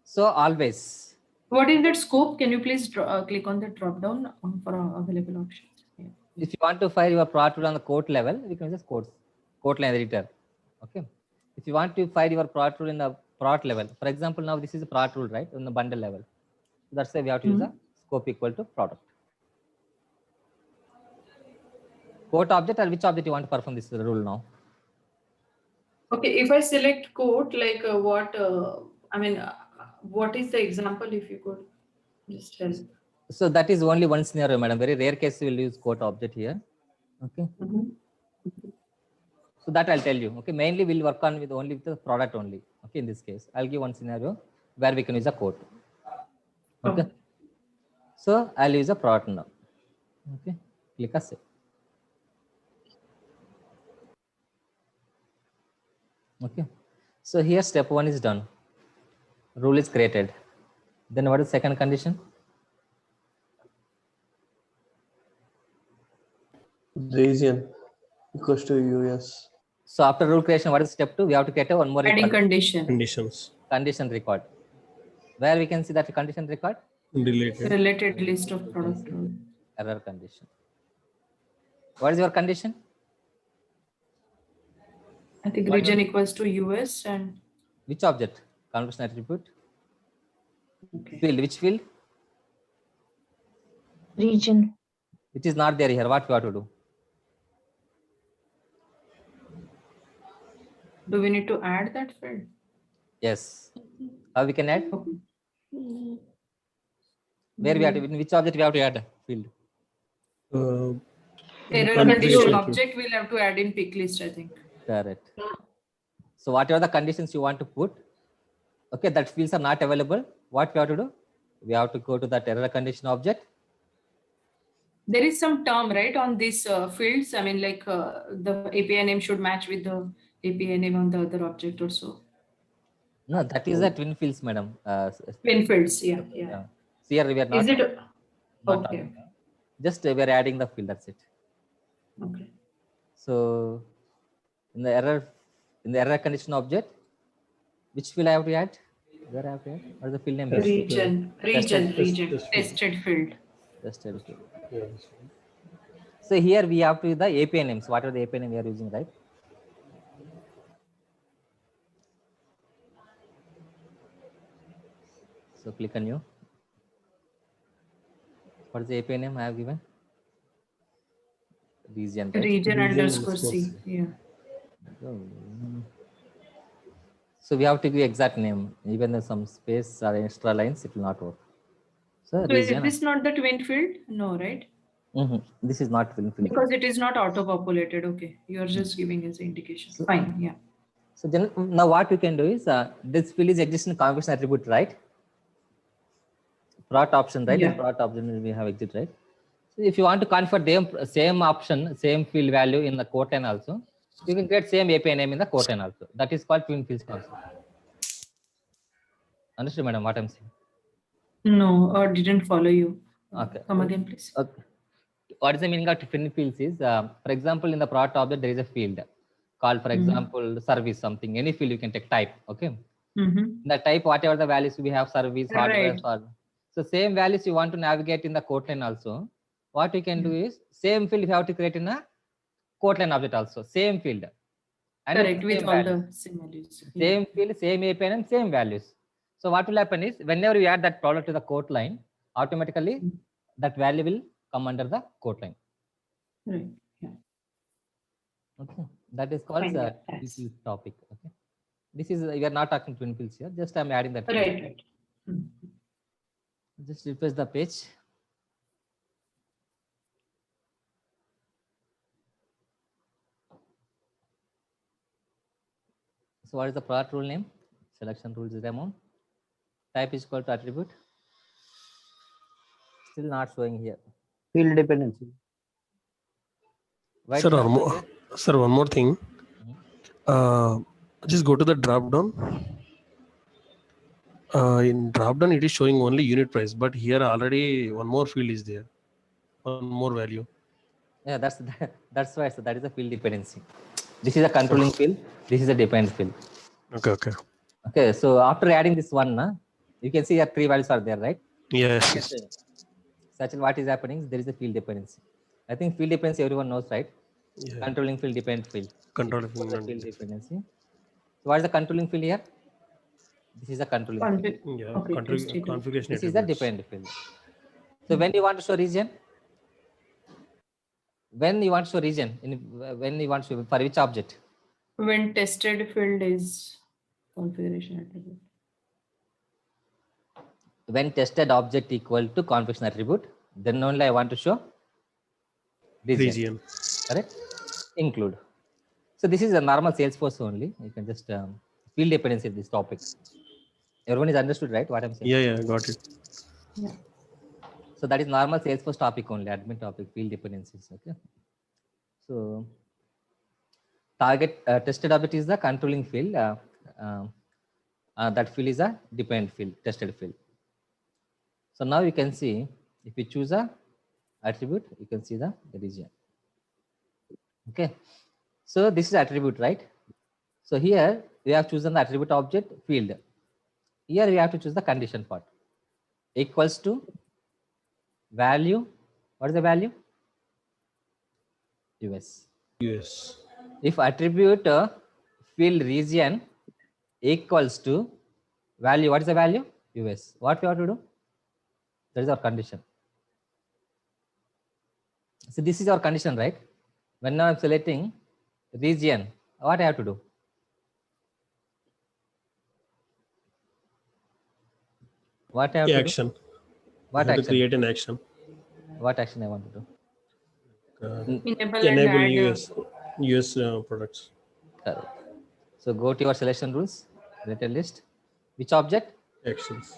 So always. What is that scope? Can you please click on the drop down for available options? Yeah. If you want to fire your product on the code level, you can just code line editor. Okay. if you want to find your product rule in the product level, for example, now this is a product rule, right? In the bundle level. That's why we have to use a scope equal to product. Quote object, or which object you want to perform this rule now? Okay, if I select quote, like what is the example, if you could just tell? So that is only one scenario, madam. Very rare case we will use quote object here. Okay. So that I'll tell you. Okay. Mainly we'll work on with only with the product only. Okay. In this case, I'll give one scenario where we can use a quote. Okay. So I'll use a product now. Okay. Click a save. Okay. So here step 1 is done. Rule is created. Then what is the second condition? Region equals to US. So after rule creation, what is step 2? We have to get a one more Adding record. condition. Conditions. Condition record. Where we can see that condition record? Related list of product rule. Error condition. What is your condition? I think region equals to US and Which object? Conversion attribute. okay. Field. Which field? Region. It is not there here. What we have to do? Do we need to add that field? Yes. How we can add? Okay. Where we have to? In which object we have to add field? Error Condition. condition object we'll have to add in pick list, I think. Correct. So whatever the conditions you want to put, okay, that fields are not available. What we have to do? We have to go to that error condition object. There is some term, right, on these fields. I mean, like the API name should match with the API name on the other object or so. No, that is the twin fields, madam. Twin fields, yeah. So here we are not. Is it not okay? Just we are adding the field. That's it. Okay. So in the error condition object, which field I have to add? Where I have to add? What is the field name? Region. Tested field. Tested field. So here we have to use the API names. What are the API name we are using, right? So click on new. What is the API name I have given? Region. Right? Region underscore C. Yeah. So we have to give exact name. Even if some space or extra lines, it will not work. So So is this not the twin field? No, right? This is not twin field. Because it is not auto-populated. Okay. You're just giving us indication. So, fine. Yeah. So then now what you can do is this field is existing conversion attribute, right? Product option, right? Yeah. This product option we have exit, right? So if you want to convert the same option, same field value in the quote line also, you can get same API name in the quote line also. That is called twin fields concept. Understood, madam, what I'm saying? No, or didn't follow you. Okay. Come again, please. Okay. What is the meaning of twin fields is, for example, in the product object, there is a field called, for example, service something, any field you can take type, okay? In the type, whatever the values we have, service, hardware, Right. so same values you want to navigate in the quote line also. What you can do is, same field you have to create in a quote line object also, same field. And Correct, with same all values. the similes. Same field, same API and same values. So what will happen is, whenever you add that product to the quote line, automatically that value will come under the quote line. Right. Yeah. Okay, that is called Fine, the yeah, twin thanks. field topic. Okay, this is we are not talking twin fields here. Just I'm adding that. Right. Just refresh the page. So what is the product rule name? Selection rules is amount. Type is equal to attribute. Still not showing here. Field dependency. Why Sir, it's not one more, showing sir, one more thing. Just go to the drop down. In drop down, it is showing only unit price, but here already one more field is there, one more value. here? Yeah, that's why. So that is a field dependency. This is a controlling field. This is a dependent field. Okay. Okay, so after adding this one, you can see that 3 values are there, right? Yes. Such what is happening? There is a field dependency. I think field dependency everyone knows, right? Yeah. Controlling field, dependent field. Control Field dependency. So what is the controlling field here? This is the controlling field. Config. Yeah, Okay, tested. configuration This is the attributes. dependent field. So when you want to show region, when you want to show region, when you want to show, for which object? When tested field is configuration attribute. When tested object equal to configuration attribute, then only I want to show region. Correct? Include. So this is a normal Salesforce only. You can just field dependency of this topic. Everyone is understood, right? What I'm saying? Yeah, got it. Yeah. So that is normal Salesforce topic only, admin topic, field dependencies. Okay. So target tested object is the controlling field. That field is a dependent field, tested field. So now you can see if you choose a attribute, you can see the region. Okay. So this is attribute, right? So here we have chosen the attribute object field. Here we have to choose the condition part. Equals to value. What is the value? US. Yes. If attribute field region equals to value, what is the value? US. What we have to do? That is our condition. So this is our condition, right? When now I'm selecting region, what I have to do? What I have to Action. do? What You have to action? create an action. What action I want to do? Enable and Enable add. US products. Correct. So go to your selection rules, related list. Which object? Actions.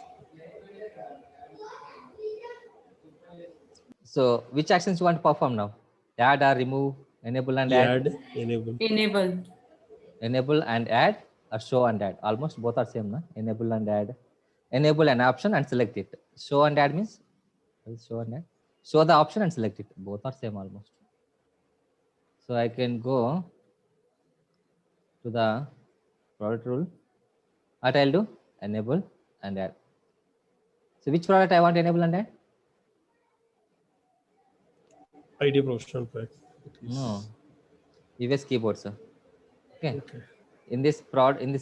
So which actions you want to perform now? Add or remove, enable and add. Add, enable. Enable. Enable and add, or show and add. Almost both are same, no? Enable and add. Enable an option and select it. Show and add means show and add. Show the option and select it. Both are same almost. So I can go to the product rule. What I'll do? Enable and add. So which product I want to enable and add? IT professional pack. No. US keyboard, sir. Okay. Okay. In this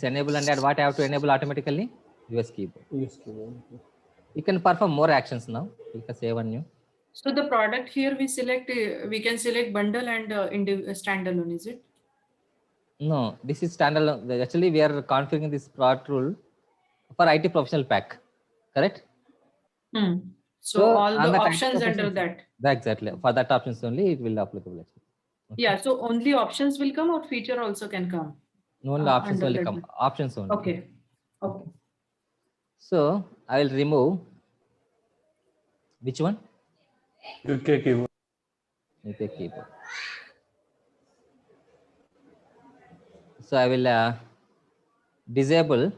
enable and add, what I have to enable automatically? US keyboard. Yes, keyboard. You can perform more actions now. You can save one new. So the product here we select, we can select bundle and standalone, is it? No, this is standalone. Actually, we are configuring this product rule for IT professional pack. Correct? Hmm. So So, all on the that IT options under professional- that. Exactly. For that options only, it will applicable. Actually. Okay. Yeah. So only options will come or feature also can come. No, only options under only that come. one. Options only. Okay. Okay. So I will remove which one? UK keyboard. UK keyboard. So I will disable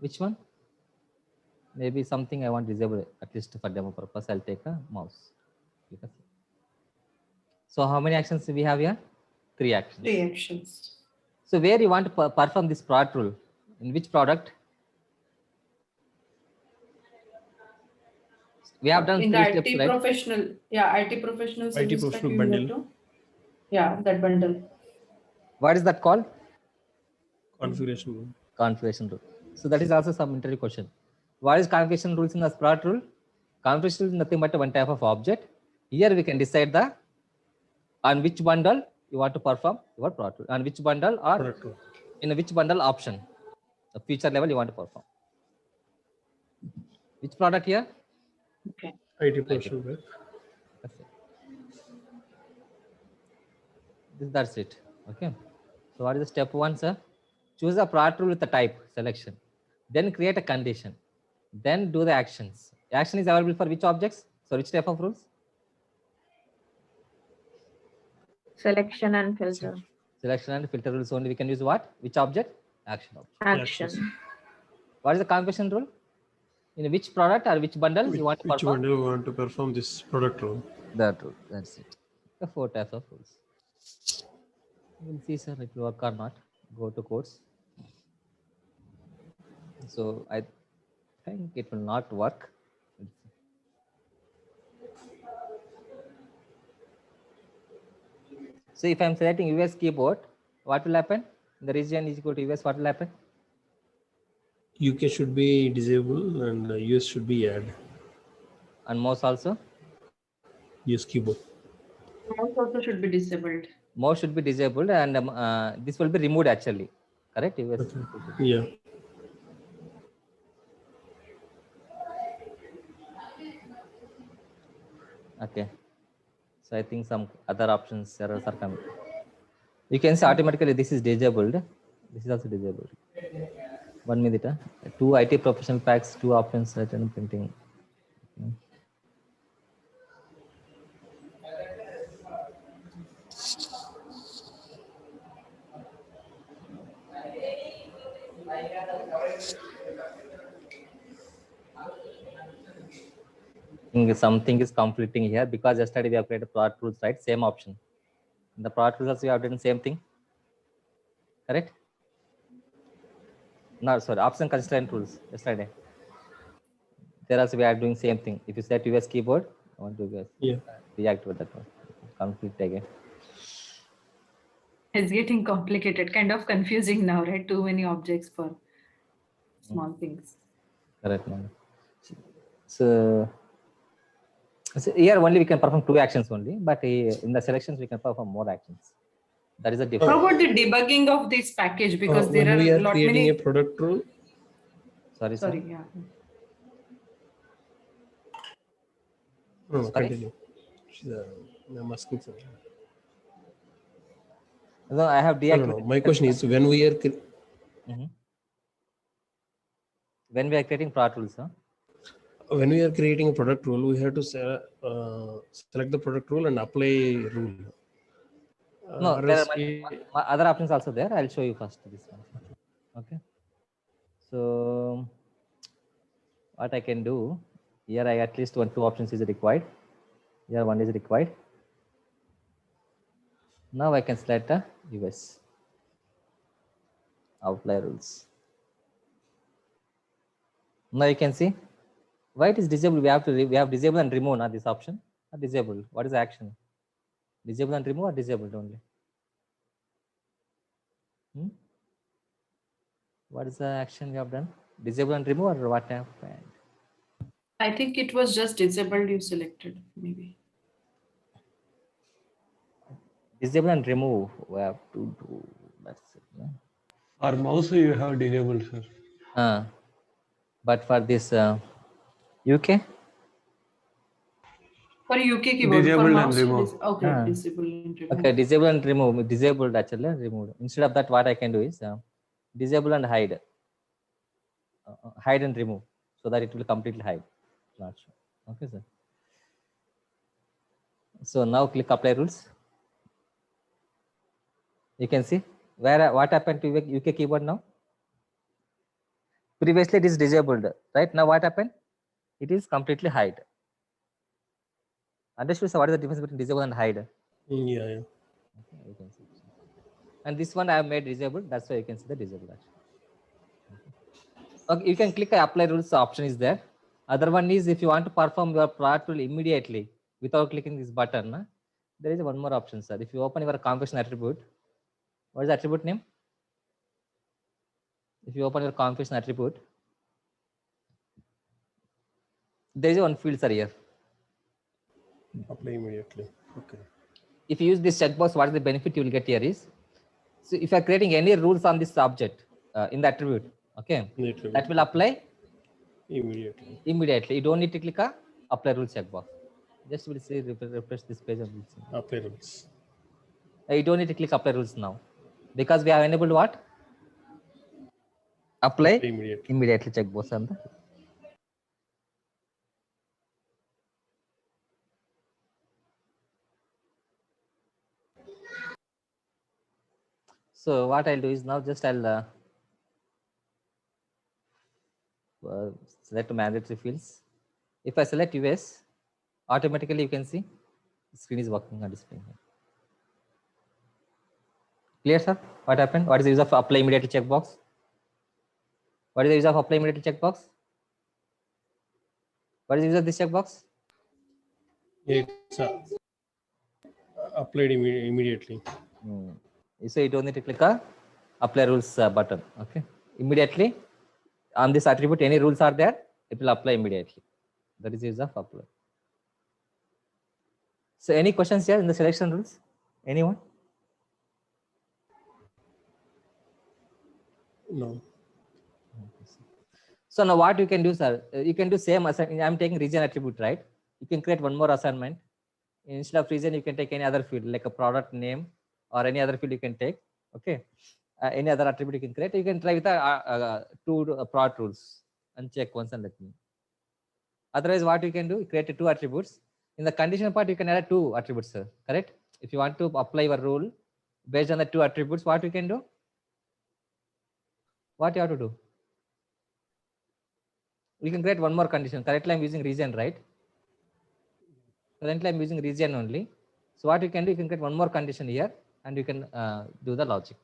which one? Maybe something I want to disable, at least for demo purpose. I'll take a mouse. So how many actions we have here? 3 actions. 3 actions. So where you want to perform this product rule? In which product? We have done In 3 the steps, IT right? professional. Yeah, IT professional. service pack professional you will bundle. have to- Yeah, that bundle. What is that called? Configuration. Configuration rule. So that is also some interview question. What is configuration rules in the product rule? Configuration is nothing but one type of object. Here we can decide the on which bundle you want to perform your product rule, on which bundle or Product rule. in which bundle option, the feature level you want to perform. Which product here? Okay. IT professional pack. That's it. Okay. So what is the step 1, sir? Choose a product rule with the type selection. Then create a condition. Then do the actions. Action is available for which objects? So which type of rules? Selection and filter. Selection and filter rules only. We can use what? Which object? Action object. Action. What is the configuration rule? In which product or which bundle you want to Which perform? bundle you want to perform this product rule? That rule. That's it. The 4 types of rules. We'll see, sir, if it will work or not. Go to codes. So I think it will not work. So if I'm selecting US keyboard, what will happen? The region is equal to US, what will happen? UK should be disabled and US should be add. And mouse also? US keyboard. Mouse also should be disabled. Mouse should be disabled, and this will be removed actually. Correct? US. Okay. Yeah. Okay. So I think some other options errors are coming. You can see automatically this is disabled. This is also disabled. 1 minute. 2 IT professional packs, 2 options, written printing. Okay. Something is conflicting here because yesterday we have created product rules, right? Same option. In the product rules also we have done same thing. Correct? No, sorry, option constraint rules yesterday. There also we are doing same thing. If you set US keyboard, I want to react with that one. Conflict again. It's getting complicated, kind of confusing now, right? Too many objects for small things. Correct, man. So here only we can perform 2 actions only, but in the selections we can perform more actions. That is a difference. How about the debugging of this package? Because there when we are are lot creating many. a product rule. Sorry, Sorry, sir. yeah. No, Sorry? continue. I'm asking something. No, I have deactivated. No. My question is when we are when we are creating product rules, huh? when we are creating a product rule, we have to select the product rule and apply rule. No, there are other options also there. I'll show you first this one. Okay. So what I can do here, I at least 2 options is required. Here 1 is required. Now I can select a US outlier rules. Now you can see why it is disabled. We have disable and remove now this option. Disabled. What is the action? Disable and remove or disabled only? What is the action we have done? Disable and remove or what happened? I think it was just disabled you selected, maybe. Disable and remove. We have to do. That's it. No? Our mouse you have disabled, sir. But for this UK? For UK keyboard, Disabled for and mouse, remove. okay, disable and remove. Okay, disable and remove. Disabled actually, removed. Instead of that, what I can do is disable and hide. Hide and remove, so that it will completely hide. Not sure. Okay, sir. So now click apply rules. You can see what happened to UK keyboard now. Previously it is disabled, right? Now what happened? It is completely hide. Understood? So what is the difference between disable and hide? Yeah. Okay, you can see. And this one I have made disabled. That's why you can see the disabled action. Okay, you can click apply rules option is there. Other one is if you want to perform your product rule immediately without clicking this button, there is one more option, sir. If you open your configuration attribute, what is the attribute name? If you open your configuration attribute, there is one field, sir, here. Apply immediately. Okay. If you use this checkbox, what is the benefit you will get here is, so if you are creating any rules on this object in the attribute, okay, that will apply immediately. You don't need to click a apply rules checkbox. Just will say refresh this page and we'll see. Apply rules. You don't need to click apply rules now because we have enabled what? Apply immediately checkbox on the. So what I'll do is now just I'll select mandatory fields. If I select US, automatically you can see the screen is working on display. Clear, sir? What happened? What is the use of apply immediately checkbox? What is the use of apply immediately checkbox? What is the use of this checkbox? It's applied immediately. So you don't need to click a apply rules button. Okay, immediately on this attribute, any rules are there, it will apply immediately. That is use of apply. So any questions here in the selection rules? Anyone? No. So now what you can do, sir, you can do same assignment. I'm taking region attribute, right? You can create one more assignment. Instead of region, you can take any other field like a product name or any other field you can take. Okay. Any other attribute you can create. You can try with two product rules and check once and let me. Otherwise, what you can do, create two attributes. In the conditional part, you can add two attributes, sir. Correct? If you want to apply your rule based on the two attributes, what you can do? What you have to do? We can create one more condition. Currently, I'm using region, right? Currently, I'm using region only. So what you can do, you can create one more condition here and you can do the logic.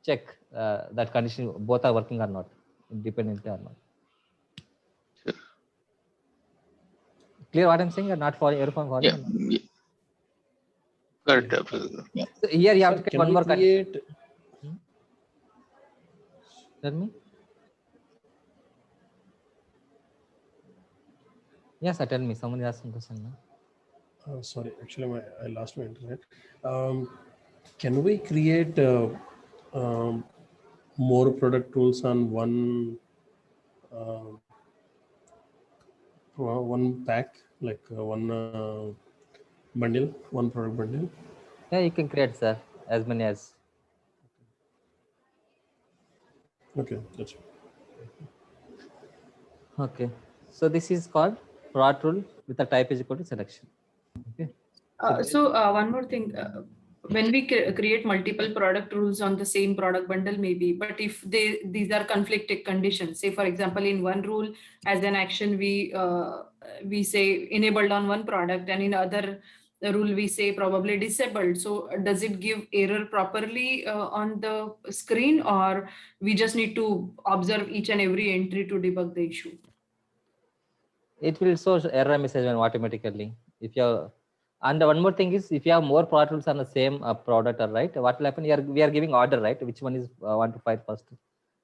Check that condition, both are working or not, independently or not. Sure. Clear what I'm saying or not? For everyone following? Yeah. Yeah. Correct. Yeah. So here you have Sir, to create can one we more condition. create? Tell me. Yes, sir, tell me. Someone is asking question. No? Sorry, actually, I lost my internet. Can we create more product rules on one pack, like one bundle, one product bundle? Yeah, you can create, sir, as many as. Okay, that's it. Okay. So this is called product rule with a type is equal to selection. Okay. One more thing, when we create multiple product rules on the same product bundle, maybe, but if these are conflicting conditions, say for example, in one rule as an action, we say enabled on one product, and in other rule we say probably disabled. So does it give error properly on the screen, or we just need to observe each and every entry to debug the issue? It will show error message automatically. If you're, and one more thing is, if you have more product rules on the same product, right, what will happen? We are giving order, right? Which one is want to fire first?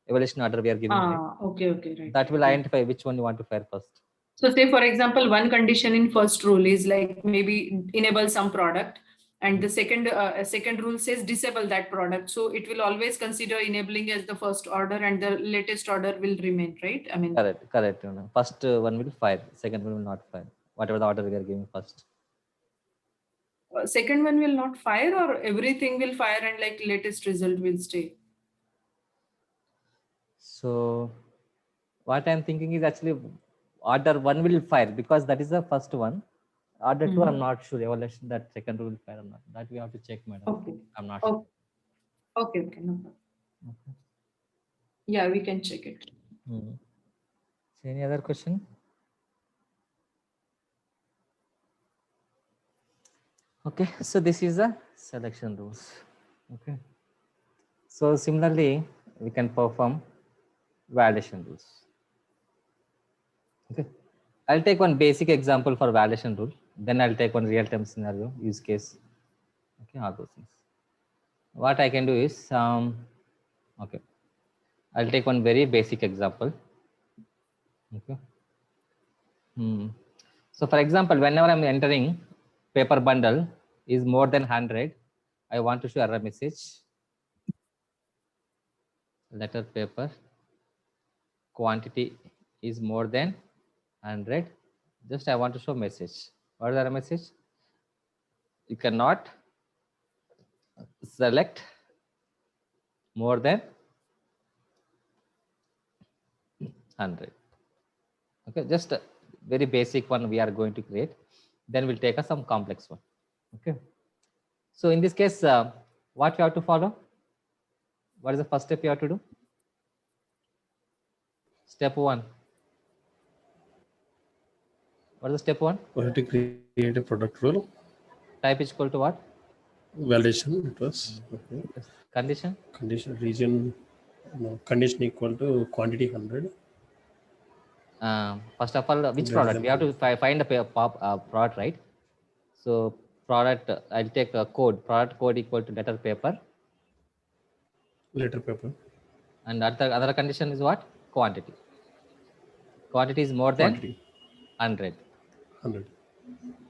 Evaluation order we are giving. Right? Okay, right. That will identify which one you want to fire first. So say for example, one condition in first rule is like maybe enable some product, and the second rule says disable that product. So it will always consider enabling as the first order, and the latest order will remain, right? I mean, correct. You know, first one will fire, second one will not fire. Whatever the order we are giving first. Second one will not fire, or everything will fire and like latest result will stay? So what I'm thinking is actually order one will fire because that is the first one. Order two, I'm not sure. Evaluation that second rule will fire or not. That we have to check, madam. Okay. I'm not sure. Okay, no problem. Okay. Yeah, we can check it. So any other question? Okay, so this is the selection rules. Okay. So similarly, we can perform validation rules. Okay. I'll take one basic example for validation rule. Then I'll take one real-time scenario, use case. Okay, all those things. What I can do is, okay, I'll take one very basic example. Okay. So for example, whenever I'm entering paper bundle is more than 100, I want to show error message. Letter paper quantity is more than 100. Just I want to show message. What is the error message? You cannot select more than 100. Okay, just a very basic one we are going to create. Then we'll take some complex one. Okay. So in this case, what you have to follow? What is the first step you have to do? Step one. What is the step one? We have to create a product rule. Type is equal to what? Validation. It was okay. Condition. Condition region. No, condition equal to quantity 100. First of all, which product? We have to find a product, right? So product, I'll take a code. Product code equal to letter paper. Letter paper. And other condition is what? Quantity. Quantity is more than Quantity 100. 100.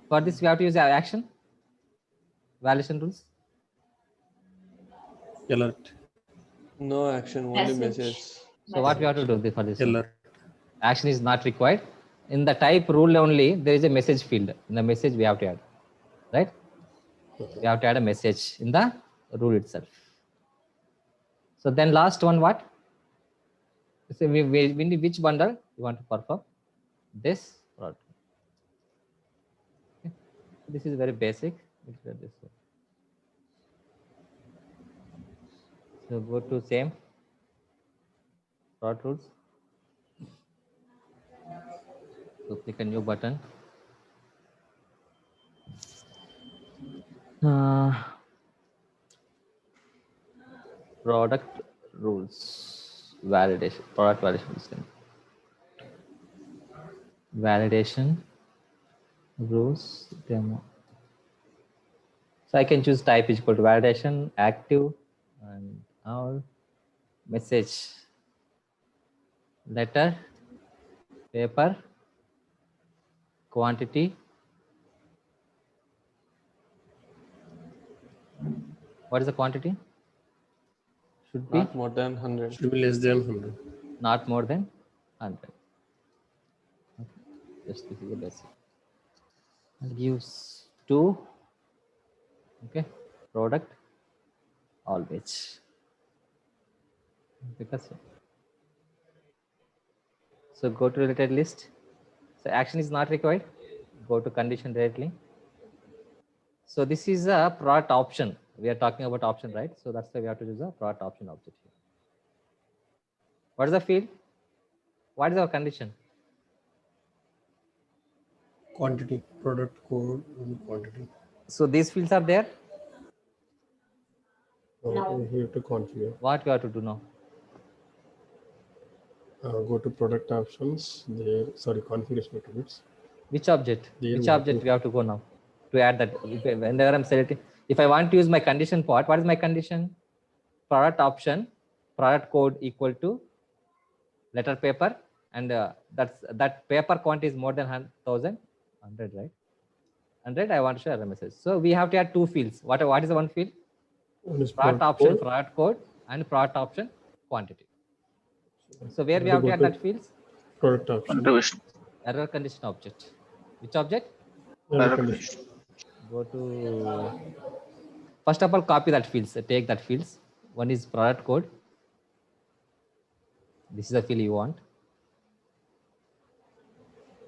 For this, we have to use our action validation rules. Alert. No action, only Message. message. So what we have to do for this? Alert. Action is not required. In the type rule only, there is a message field. In the message, we have to add, right? We have to add a message in the rule itself. So then last one, what? So we need which bundle you want to perform? This or okay. This is very basic. It's this way. So go to same plot rules. So click a new button. Product rules validation, product validation system. Validation rules demo. So I can choose type is equal to validation, active, and our message, letter, paper, quantity. What is the quantity? Should be Not more than 100. Should be less than 100. not more than 100. Okay. Just this is the basic. And gives 2. Okay, product always. Because so go to related list. So action is not required. Go to condition directly. So this is a product option. We are talking about option, right? So that's why we have to use a product option object here. What is the field? What is our condition? Quantity, product code, and quantity. So these fields are there. Okay, here to configure. What we have to do now? Go to product options. There, sorry, configuration attributes. Which object? There Which we have object to- we have to go now to add that? Whenever I'm selecting, if I want to use my condition part, what is my condition? Product option, product code equal to letter paper, and that paper quantity is more than 1,000, 100, right? 100. I want to share a message. So we have to add 2 fields. What is the one field? One is Product option, code. product code, and product option quantity. So where we You have to go add to that fields? Product option. Contribution. Error condition object. Which object? Error condition. Go to, first of all, copy that fields, take that fields. One is product code. This is the field you want.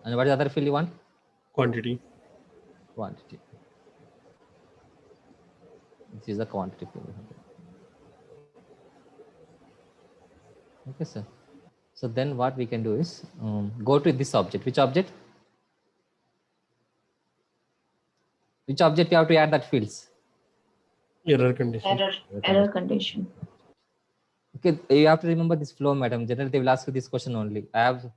And what is the other field you want? Quantity. Quantity. This is the quantity field. Okay, sir. So then what we can do is go to this object. Which object? Which object you have to add that fields? Error condition. Error condition. Okay, you have to remember this flow, madam. Generally, they will ask you this question only. I have,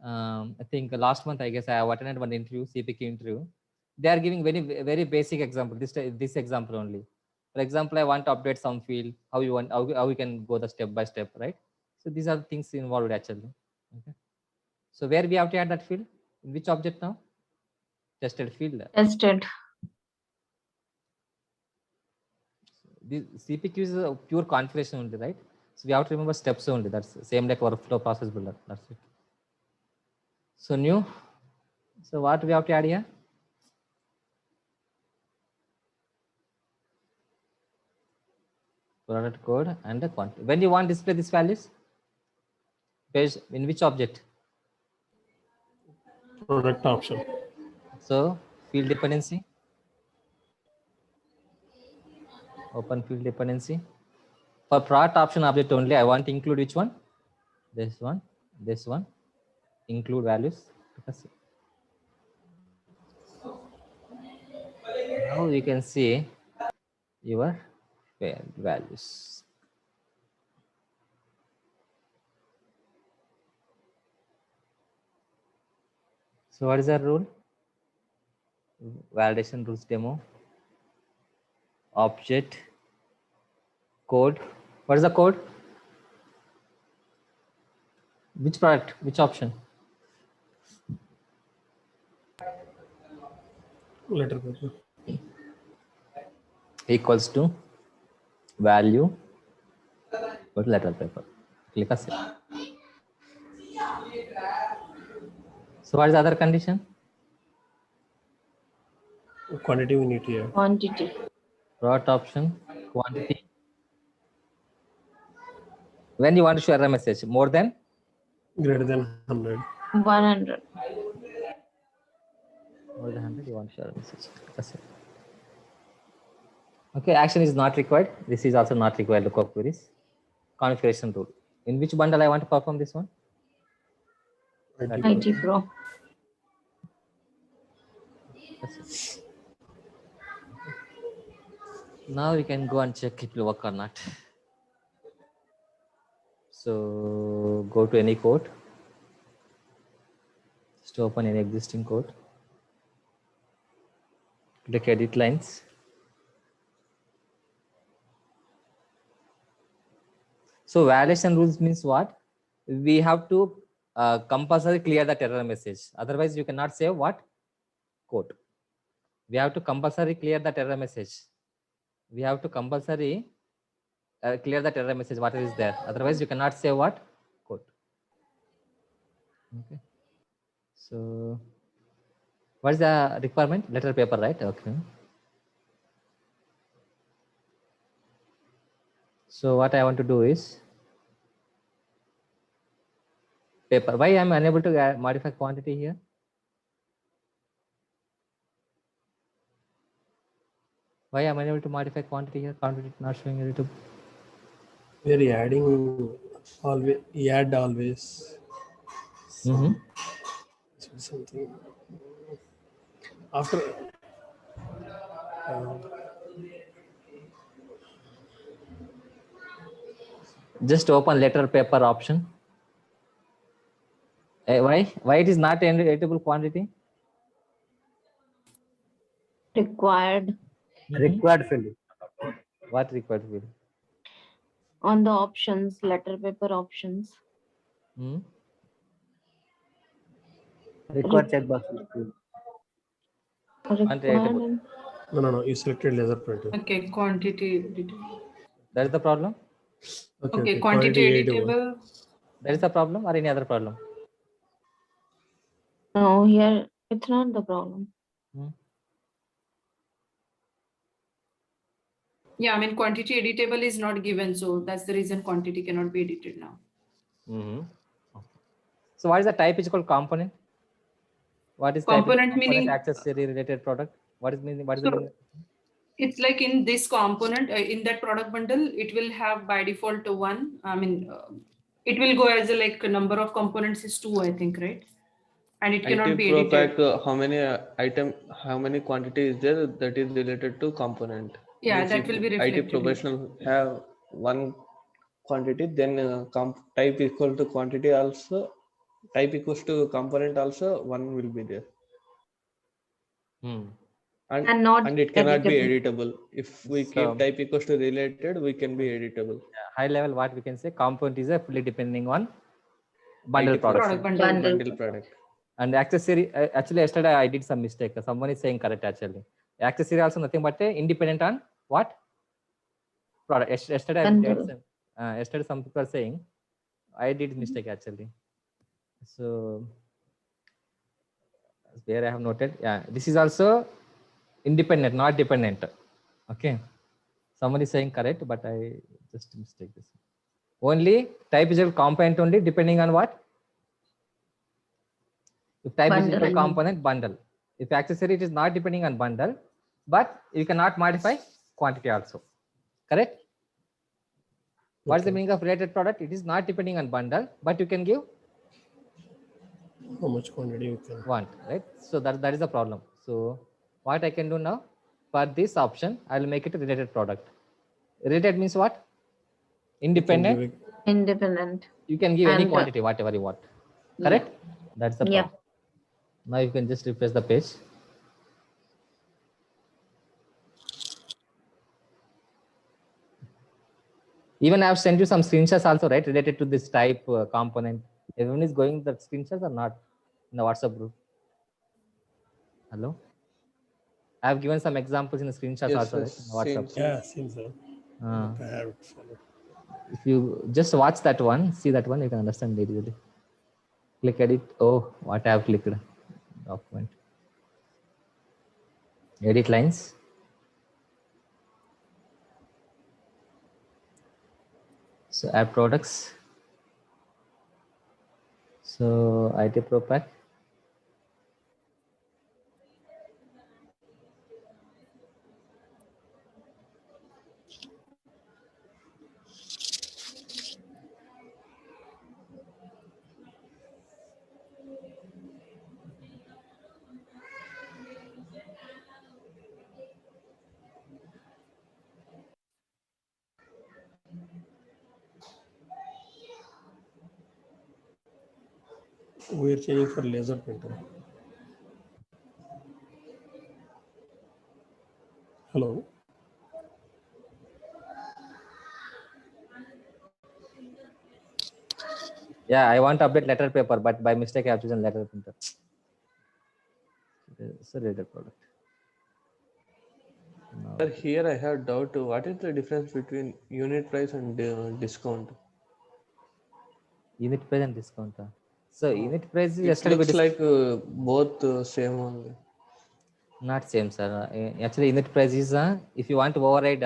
I think last month, I guess I have attended one interview, CPQ interview. They are giving very basic example. This example only. For example, I want to update some field. How you can go the step by step, right? So these are the things involved actually. Okay. So where we have to add that field? In which object now? Tested field. Tested. The CPQ is a pure configuration only, right? So we have to remember steps only. That's same like workflow process builder. That's it. So new. So what we have to add here? Product code and the quantity. When you want to display these values, page in which object? Product option. So field dependency. Open field dependency. For product option object only, I want to include which one? This one, this one. Include values. Now you can see your values. So what is our rule? Validation rules demo. Object code. What is the code? Which product? Which option? Letter paper. Equals to value. Go to letter paper. Click a save. So what is the other condition? Quantity we need here. Quantity. Product option, quantity. When you want to share a message, more than Greater than 100. 100. more than 100, you want to share a message. That's it. Okay, action is not required. This is also not required. Lookup queries. Configuration rule. In which bundle I want to perform this one? IT Pro. That's it. Now we can go and check it will work or not. So go to any code. Just open any existing code. Click edit lines. So validation rules means what? We have to compulsory clear the error message. Otherwise, you cannot save what? Code. We have to compulsory clear the error message. We have to compulsory clear the error message, what is there. Otherwise, you cannot save what? Code. Okay. So, what is the requirement? Letter paper, right? Okay. So, what I want to do is paper. Why I am unable to modify quantity here? Why am I unable to modify quantity here? Quantity not showing YouTube. We are adding always. Add always. Something after. Just open letter paper option. Why it is not editable quantity? Required. Required field. What required field? On the options, letter paper options. Required checkbox is field. Required. and- No. You selected laser printer. Okay, quantity editable. That is the problem. Okay, quantity editable. That is the problem or any other problem? No, here it's not the problem. Yeah, I mean, quantity editable is not given, so that's the reason quantity cannot be edited now. So what is the type is called component? What is Component type meaning accessory related product? What is meaning? What is the So- meaning? it's like in this component, in that product bundle, it will have by default one. I mean, it will go as a like a number of components is 2, I think, right? And it cannot be Pro edited. pack, how many quantity is there that is related to component? Yeah, Means that if will be IT reflected. professional have one quantity, then type equal to quantity also, type equals to component also, one will be there. And not And it cannot be editable. editable. If we So- keep type equals to related, we can be editable. High level, what we can say, component is a fully depending on bundle IT product. Product bundle. Bundle product. And accessory, actually yesterday I did some mistake. Someone is saying correct actually. Accessory also nothing but independent on what? Product. Yesterday Bundle. yesterday some people are saying I did mistake actually. So where I have noted, yeah, this is also independent, not dependent. Okay. Someone is saying correct, but I just mistake this. Only type is a component only depending on what? If type is equal Bundle. component, bundle. If accessory, it is not depending on bundle, but you cannot modify quantity also. Correct? What is the meaning of related product? It is not depending on bundle, but you can give How much quantity you can. want, right? So that is the problem. So what I can do now, for this option, I will make it a related product. Related means what? Independent. Independent. You can give any And, quantity, whatever you want. Correct? That's the Yeah. problem. Now you can just refresh the page. Even I have sent you some screenshots also, right? Related to this type component. Everyone is going the screenshots or not in the WhatsApp group? Hello? I have given some examples in the screenshots Yes, also, right? yes, In the WhatsApp. same. Yeah, seems so. Uh, I have it followed. if you just watch that one, see that one, you can understand it easily. Click edit. Oh, what I have clicked. Document. Edit lines. So add products. So IT Pro Pack. We're changing for laser printer. Hello. Yeah, I want to update letter paper, but by mistake I have chosen letter printer. It's a related product. Now, Sir, here I have doubt. What is the difference between unit price and discount? unit price and discount. So unit price is It yesterday we looks like both same only. not same, sir. Actually, unit price is if you want to override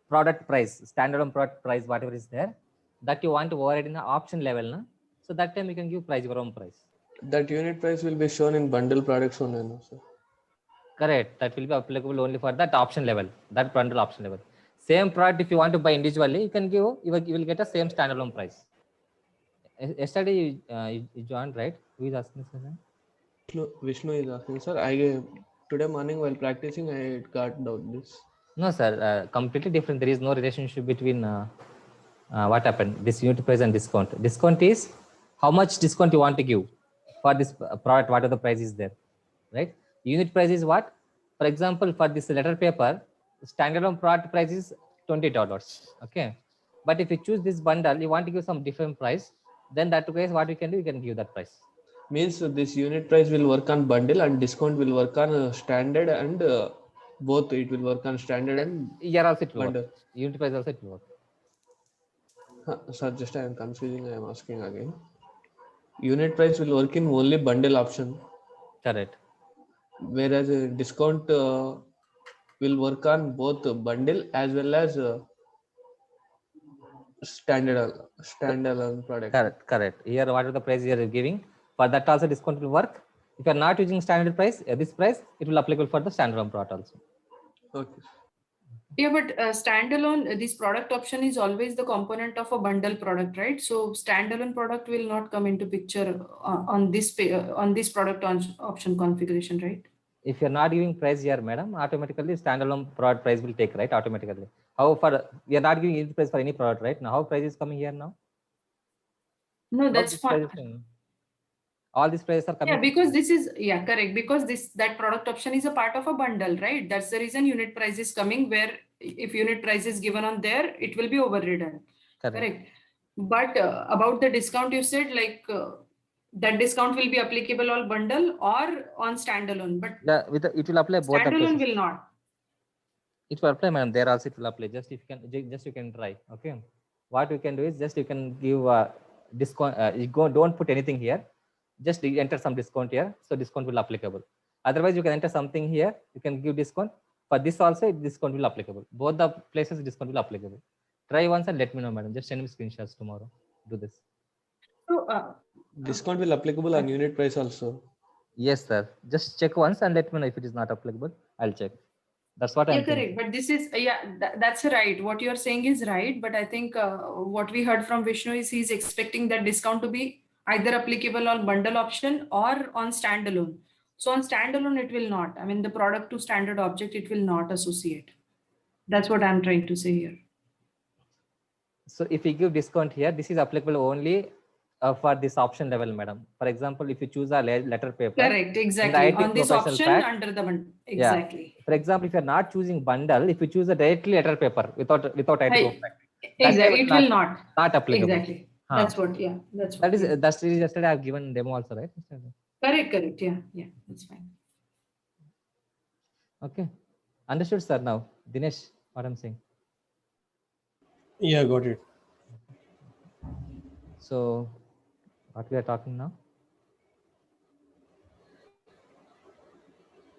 product price, standalone product price, whatever is there, that you want to override in the option level. Na? So that time you can give price your own price. That unit price will be shown in bundle products only, no, sir? Correct. That will be applicable only for that option level, that bundle option level. Same product, if you want to buy individually, you can give, you will get a same standalone price. Yesterday you joined, right? Who is asking this question? Vishnu is asking, sir. Today morning while practicing, I got doubt this. No, sir. Completely different. There is no relationship between what happened. This unit price and discount. Discount is how much discount you want to give for this product. Whatever the price is there, right? Unit price is what? For example, for this letter paper, standalone product price is $20. Okay, but if you choose this bundle, you want to give some different price. Then that case, what we can do, we can give that price. Means this unit price will work on bundle and discount will work on standard and both. It will work on standard and Here also it will bundle. work. Unit price also it will work. Sir, just I am confusing. I am asking again. Unit price will work in only bundle option, Correct. whereas discount will work on both bundle as well as standalone product. Correct. Here, whatever the price you are giving, for that also discount will work. If you are not using standard price, this price, it will applicable for the standalone product also. Okay. Yeah, but standalone, this product option is always the component of a bundle product, right? So standalone product will not come into picture on this product option configuration, right? If you're not giving price here, madam, automatically standalone product price will take, right? Automatically. However, we are not giving any price for any product, right? Now, how price is coming here now? No, How that's this fine. price is coming? All these prices are coming. Yeah, because this is, yeah, correct. Because that product option is a part of a bundle, right? That's the reason unit price is coming, where if unit price is given on there, it will be overridden. Correct. But about the discount, you said like that discount will be applicable on bundle or on standalone, but Yeah, it will apply both the standalone places. will not. It will apply, madam. There also it will apply. Just if you can, just you can try. Okay. What you can do is just you can give discount. Don't put anything here. Just enter some discount here. So discount will applicable. Otherwise, you can enter something here. You can give discount. For this also, discount will applicable. Both the places discount will applicable. Try once and let me know, madam. Just send me screenshots tomorrow. Do this. So discount will applicable on unit price also. Yes, sir. Just check once and let me know if it is not applicable. I'll check. That's what I'm correct. thinking. But this is, that's right. What you're saying is right. But I think what we heard from Vishnu is he's expecting that discount to be either applicable on bundle option or on standalone. So on standalone, it will not. I mean, the product to standard object, it will not associate. That's what I'm trying to say here. So if we give discount here, this is applicable only for this option level, madam. For example, if you choose a letter paper. Correct, exactly. On this option pack, under the bundle. Exactly. Yeah. For example, if you're not choosing bundle, if you choose a directly letter paper without IT pack, Exactly. It will not. Not applicable. Exactly. That's what, yeah, that's what. That is yeah. that's yesterday I've given demo also, right? Correct. Yeah, that's fine. Okay, understood, sir. Now, Dinesh, what I'm saying. Yeah, got it. So, what we are talking now?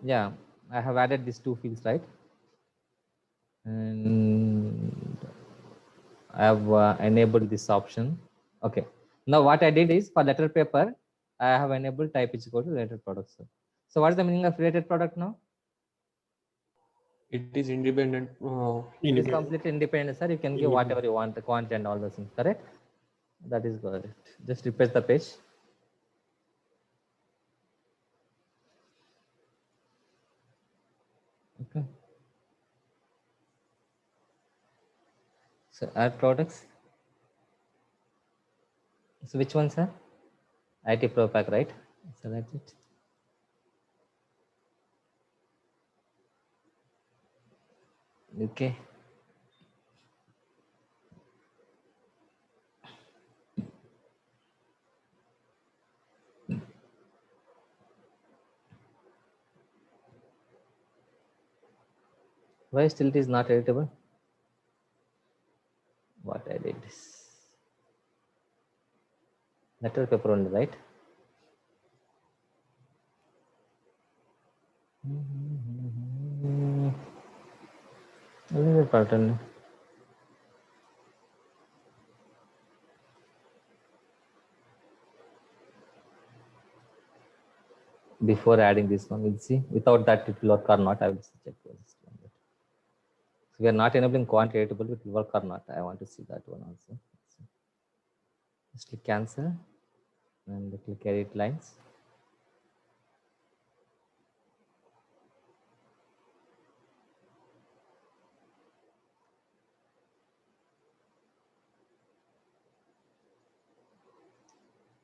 Yeah, I have added these two fields, right? And I have enabled this option. Okay. Now what I did is for letter paper, I have enabled type is equal to related product. So what is the meaning of related product now? It is independent. It is completely independent, sir. You can give whatever you want, the quantity and all those things, correct? That is correct. Just refresh the page. Okay. So add products. So which one, sir? IT Pro Pack, right? Select it. Okay. Why still it is not editable? What I did is letter paper only, right? Another pattern. Before adding this one, we'll see. Without that, it will work or not. I will check. So we are not enabling quant editable. It will work or not. I want to see that one also. Just click cancel and click edit lines.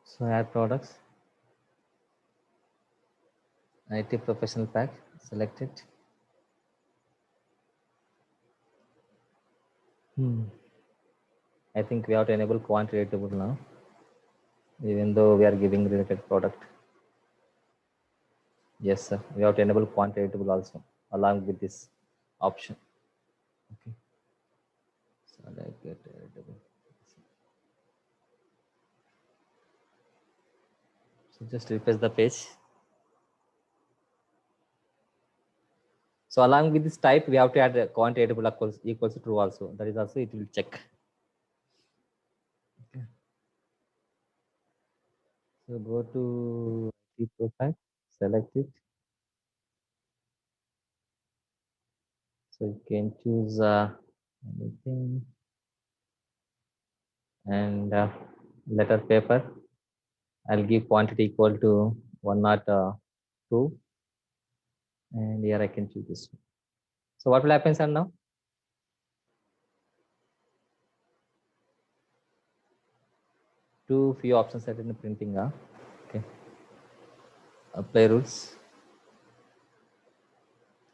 So add products. IT professional pack. Select it. I think we have to enable quant editable now, even though we are giving related product. Yes, sir. We have to enable quant editable also along with this option. Okay. So let's get editable. So just refresh the page. So along with this type, we have to add a quant editable equals to true also. That is also it will check. Okay. So go to the profile, select it. So you can choose anything and letter paper. I'll give quantity equal to 102, and here I can choose this one. So what will happen, sir, now? Too few options are in the printing. Okay. Apply rules.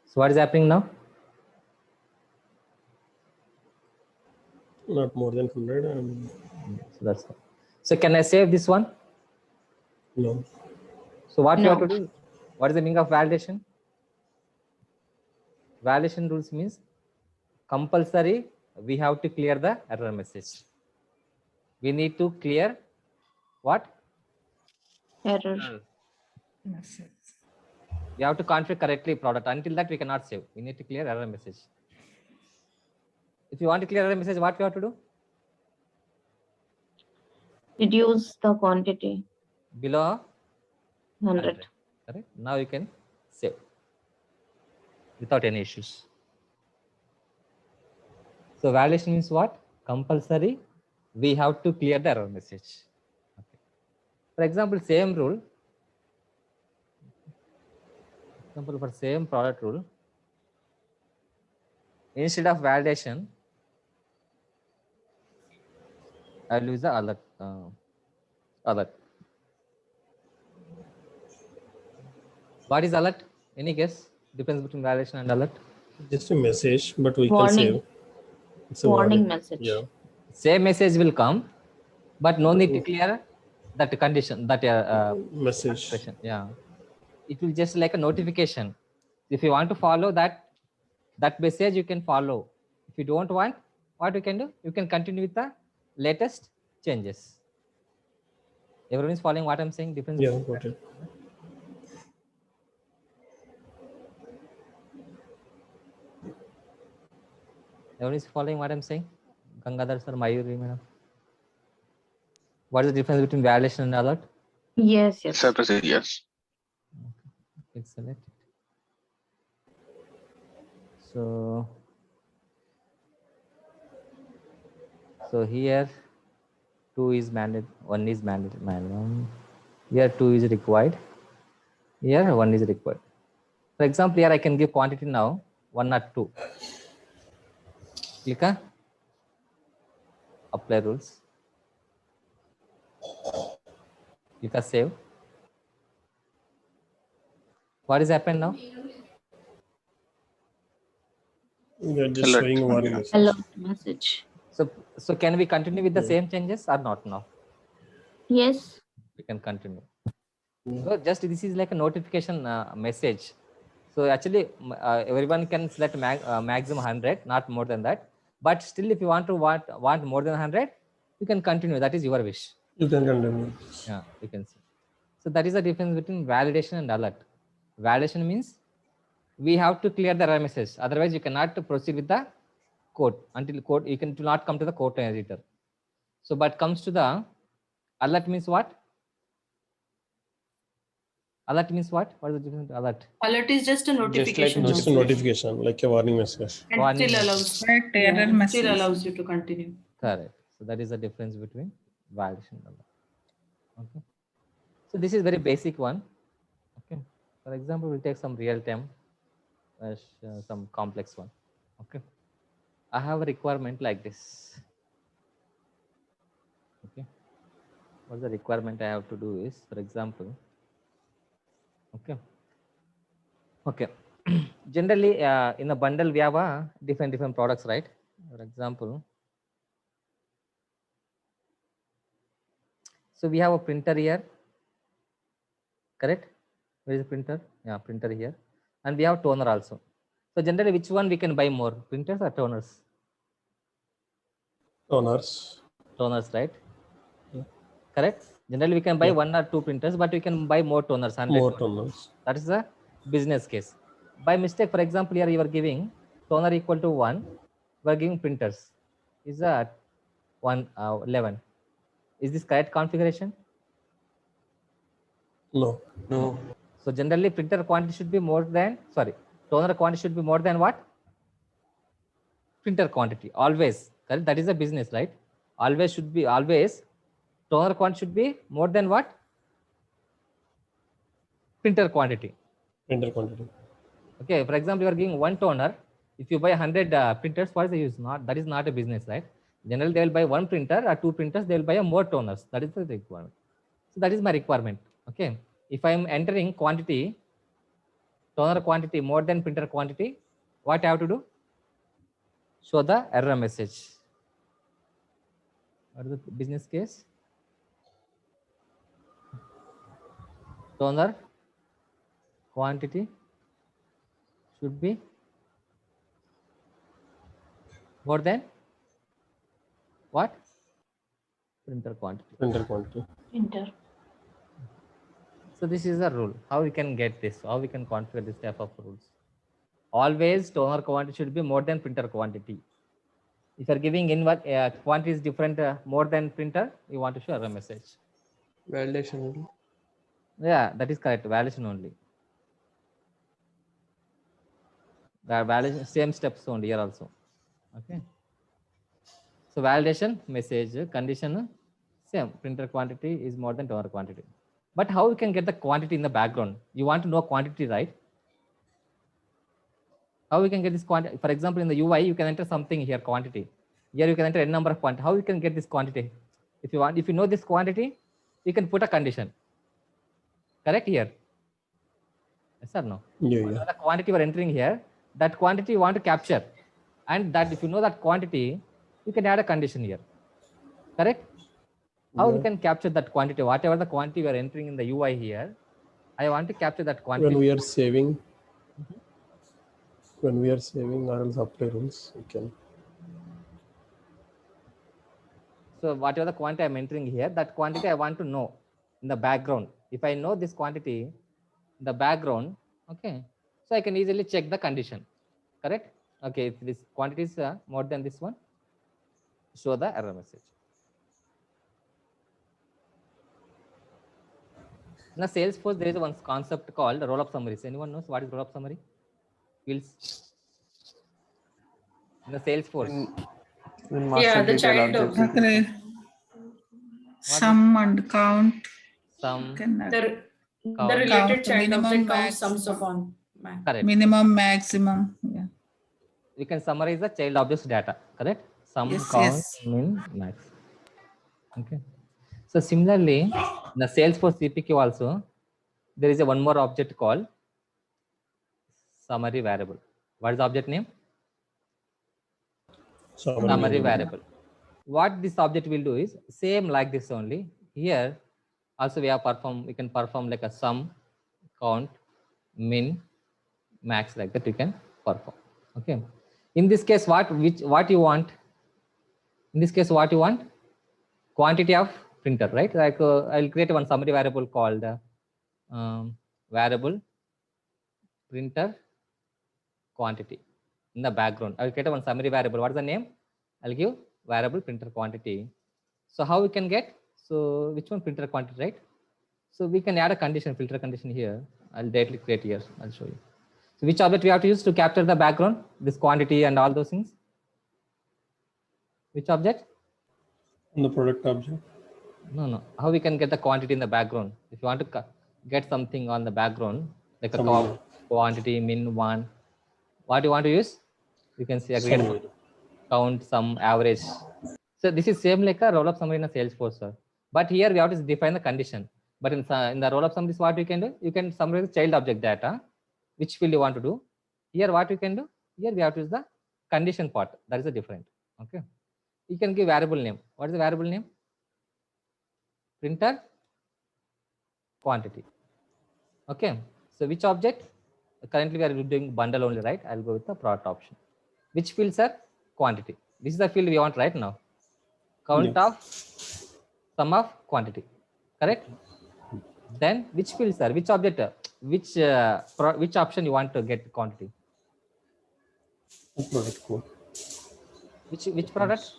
So what is happening now? Not more than 100. So that's all. So can I save this one? No. So what we have No. to do? What is the meaning of validation? Validation rules means compulsory we have to clear the error message. We need to clear what? Error. We have to configure correctly product. Until that we cannot save. We need to clear error message. If you want to clear error message, what we have to do? Reduce the quantity. Below 100. Correct. Now you can save without any issues. So validation means what? Compulsory. We have to clear the error message. Okay. For example, same rule. Example for same product rule. Instead of validation, I will use the alert. Alert. What is alert? Any guess? Difference between validation and alert? Just a message, but we Warning. can save. It's a Warning message. Yeah. Same message will come, but no need to clear that condition, that Message. expression. Yeah, it will just like a notification. If you want to follow that message, you can follow. If you don't want, what you can do, you can continue with the latest changes. Everyone is following what I'm saying? Difference. Yeah, got it. Everyone is following what I'm saying? Gangadhar sir, Mayuri madam. What is the difference between validation and alert? Yes, yes. Sir, proceed, yes. Excellent. So here 2 is mandate, 1 is mandate. Here 2 is required. Here 1 is required. For example, here I can give quantity now 1 or 2. Click on apply rules. Click on save. What is happened now? You're just Alert. showing warning message. Hello message. So can we continue with the same changes or not now? Yes. We can continue. So just this is like a notification message. So actually everyone can select maximum 100, not more than that. But still, if you want more than 100, you can continue. That is your wish. You can continue. Yeah, you can see. So that is the difference between validation and alert. Validation means we have to clear the error message. Otherwise, you cannot proceed with the code until code you can not come to the code editor. So, but comes to the alert means what? Alert means what? What is the difference between alert? Alert is just a notification. Just a notification, like a warning message. And Warning still message. allows. Correct, Yeah, error it message. still allows you to continue. Correct. So that is the difference between validation and alert. Okay. So this is very basic one. Okay. For example, we'll take some real time, some complex one. Okay. I have a requirement like this. Okay. What the requirement I have to do is, for example, okay. Generally, in a bundle, we have different products, right? For example, so we have a printer here, correct? Where is the printer? Yeah, printer here, and we have toner also. So generally, which one we can buy more, printers or toners? Toners, right? Yeah. Correct. Generally, we can buy 1 or 2 printers, but we can buy more toners. More toners. That is the business case. By mistake, for example, here you are giving toner equal to 1. We are giving printers. Is that 11? Is this correct configuration? No. So generally, printer quantity should be more than, toner quantity should be more than what? Printer quantity. Always. Correct? That is a business, right? Always toner quantity should be more than what? Printer quantity. Okay, for example, you are giving 1 toner. If you buy 100 printers, what is the use? That is not a business, right? Generally, they will buy 1 printer or 2 printers. They will buy more toners. That is the requirement. So that is my requirement. Okay. If I am entering quantity, toner quantity more than printer quantity, what I have to do? Show the error message. What is the business case? Toner quantity should be more than what? Printer quantity. Enter. So this is a rule. How we can get this? How we can configure this type of rules? Always toner quantity should be more than printer quantity. If you are giving in what quantity is different more than printer, you want to show error message. Validation only. Yeah, that is correct. Validation only. The validation same steps only here also. Okay. So validation message condition same. Printer quantity is more than toner quantity. But how you can get the quantity in the background? You want to know quantity, right? How we can get this quantity? For example, in the UI, you can enter something here, quantity. Here you can enter n number of quantity. How you can get this quantity? If you know this quantity, you can put a condition. Correct here? Yes or no? Yeah. The quantity you are entering here, that quantity you want to capture. And that if you know that quantity, you can add a condition here. Correct? How we Yeah. can capture that quantity? Whatever the quantity we are entering in the UI here, I want to capture that quantity. When we are saving, or else apply rules, we can. So whatever the quantity I'm entering here, that quantity I want to know in the background. If I know this quantity in the background, okay, so I can easily check the condition, correct? Okay, if this quantity is more than this one, show the error message. In the Salesforce, there is one concept called roll-up summaries. Anyone knows what is roll-up summary? Fields in the Salesforce. In master Yeah, the detail child object. object. Okay. Sum and count. Some Can The count, related count child minimum, object counts sums maximum. upon max. correct. Minimum, maximum. Yeah. We can summarize the child object's data, correct? Sum, Yes, count, yes. min, max. Okay. So similarly, in the Salesforce CPQ also, there is a one more object called summary variable. What is the object name? Summary variable. What this object will do is same like this only. Here also we can perform like a sum, count, min, max, like that we can perform. Okay. In this case, what you want? In this case, what you want? Quantity of printer, right? Like I'll create one summary variable called variable printer quantity in the background. I'll create one summary variable. What is the name? I'll give variable printer quantity. So how we can get? So which one? Printer quantity, right? So we can add a condition, filter condition here. I'll directly create here. I'll show you. So which object we have to use to capture the background, this quantity and all those things? Which object? The product object. No. How we can get the quantity in the background? If you want to get something on the background, like a Summary. quantity, min, one, what you want to use? You can see aggregate Summary. count, sum, average. So this is same like a roll-up summary in a Salesforce, sir. But here we have to define the condition. But in the roll-up summary, what you can do? You can summarize the child object data, which field you want to do. Here, what you can do? Here we have to use the condition part. That is a different. Okay. You can give variable name. What is the variable name? Printer quantity. Okay. So which object? Currently we are doing bundle only, right? I'll go with the product option. Which field, sir? Quantity. This is the field we want right now. Count Yeah. of sum of quantity. Correct? Then which field, sir? Which object? Which option you want to get quantity? Product code. Which product?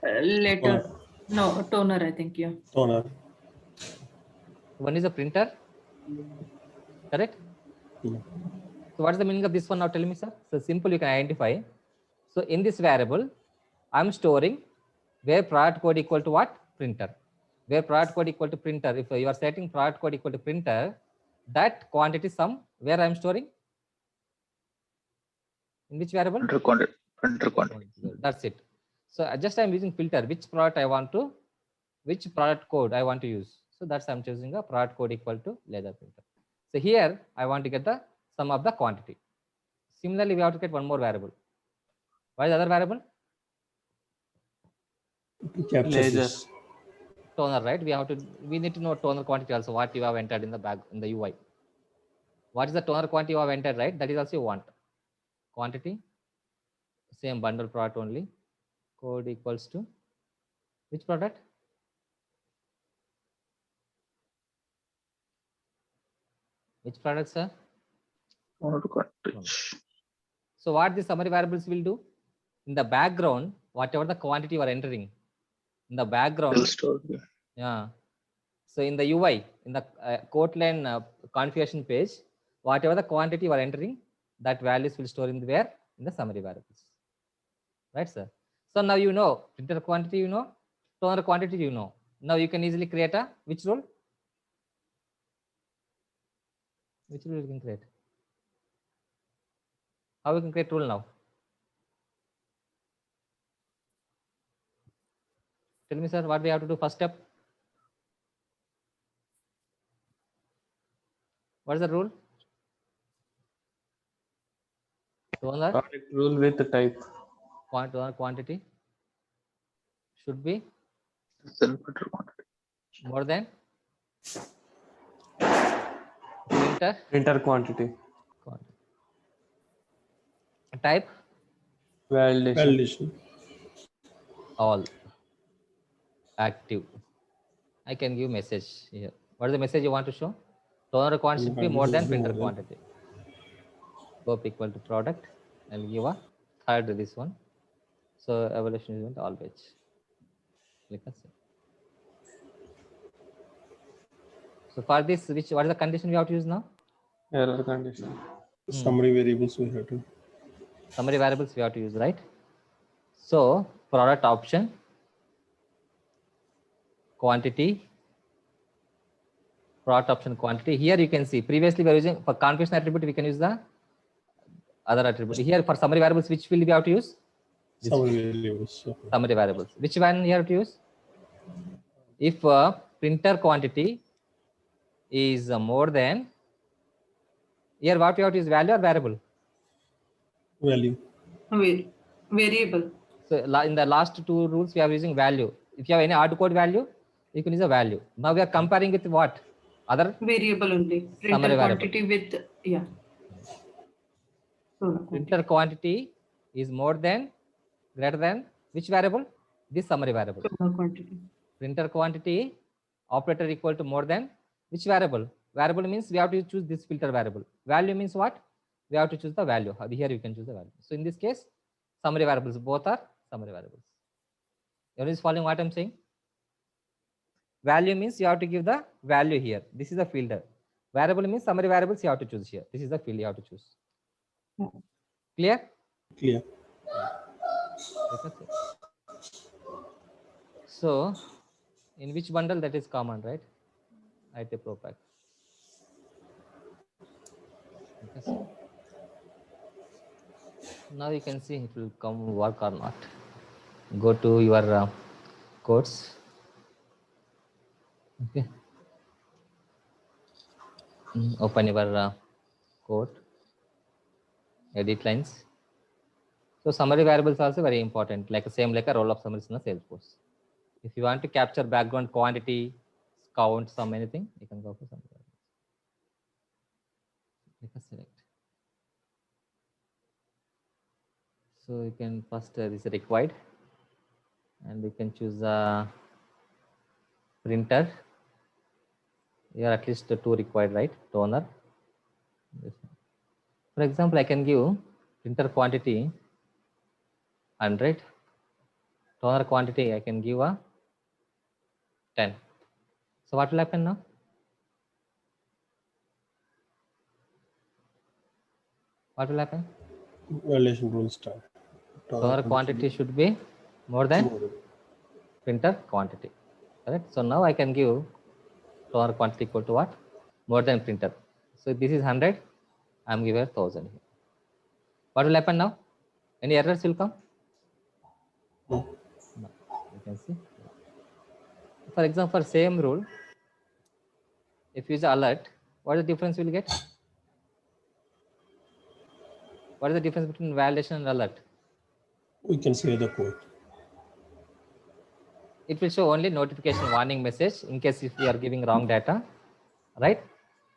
Later. No, toner, I think, yeah. Toner. One is a printer. Correct? Yeah. So what is the meaning of this one now? Tell me, sir. So simple, you can identify. So in this variable, I'm storing where product code equal to what? Printer. Where product code equal to printer. If you are setting product code equal to printer, that quantity sum, where I'm storing? In which variable? Printer quantity. That's it. So I'm using filter. Which product I want to, which product code I want to use. So that's I'm choosing a product code equal to leather printer. So here I want to get the sum of the quantity. Similarly, we have to get one more variable. What is the other variable? Capture Laser. this. Toner, right? We need to know toner quantity also, what you have entered in the UI. What is the toner quantity you have entered, right? That is also you want. Quantity, same bundle product only. Code equals to which product? Which product, sir? So what the summary variables will do? In the background, whatever the quantity you are entering, in the background, yeah. So in the UI, in the Kotlin configuration page, whatever the quantity you are entering, that values will store in where? In the summary variables. Right, sir? So now you know printer quantity, you know, toner quantity, you know. Now you can easily create a which rule? Which rule you can create? How we can create rule now? Tell me, sir, what we have to do first step? What is the rule? Toner Product rule with type. toner quantity should be Self-printer quantity. More than printer Printer quantity. quantity. Type Validation. Validation. all. Active. I can give message here. What is the message you want to show? Toner quantity should be more than printer quantity. Scope equal to product. I'll give a third this one. So evaluation is always. Click on save. So for this, what is the condition we have to use now? Error condition. Summary variables we have to. Summary variables we have to use, right? So product option, quantity, product option quantity. Here you can see previously we are using for configuration attribute, we can use the other attribute. Here for summary variables, which will we have to use? This Summary variables. Okay. summary variables. Which one you have to use? If printer quantity is more than, here what we have to use, value or variable? Value. Variable. So in the last two rules, we are using value. If you have any hard code value, you can use a value. Now we are comparing with what? Other Variable only. Printer summary quantity with, yeah. Printer quantity is more than, greater than which variable? This summary variable. Quantity. Printer quantity operator equal to more than which variable? Variable means we have to choose this filter variable. Value means what? We have to choose the value. Here you can choose the value. So in this case, summary variables, both are summary variables. Everyone is following what I'm saying? Value means you have to give the value here. This is the filter. Variable means summary variables you have to choose here. This is the field you have to choose. Clear? Clear. So, in which bundle that is common, right? IT Pro Pack. Now you can see it will come work or not. Go to your codes. Okay. Open your code. Edit lines. So summary variables also very important, like same like a roll of summaries in the Salesforce. If you want to capture background quantity, count, some anything, you can go for summary variables. Click a select. So you can first this is required, and you can choose a printer. Here at least two required, right? Toner. For example, I can give printer quantity 100. Toner quantity I can give a 10. So what will happen now? What will happen? Validation rule start. Toner quantity should be more than printer quantity. Correct? So now I can give toner quantity equal to what? More than printer. So this is 100. I'm giving 1000 here. What will happen now? Any errors will come? No. You can see. For example, for same rule, if you use alert, what is the difference we'll get? What is the difference between validation and alert? We can save the code. It will show only notification warning message in case if you are giving wrong data, right?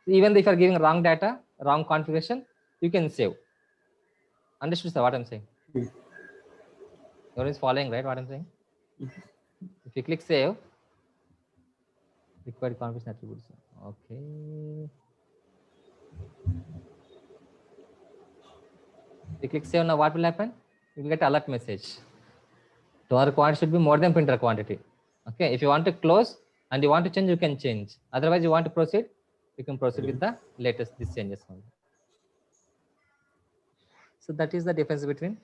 Even if you are giving wrong data, wrong configuration, you can save. Understood, sir, what I'm saying? Everyone is following, right, what I'm saying? If you click save, required configuration attributes. Okay. If you click save, now what will happen? You will get alert message. Toner quantity should be more than printer quantity. Okay, if you want to close and you want to change, you can change. Otherwise, you want to proceed, you can proceed with the latest these changes only. So that is the difference between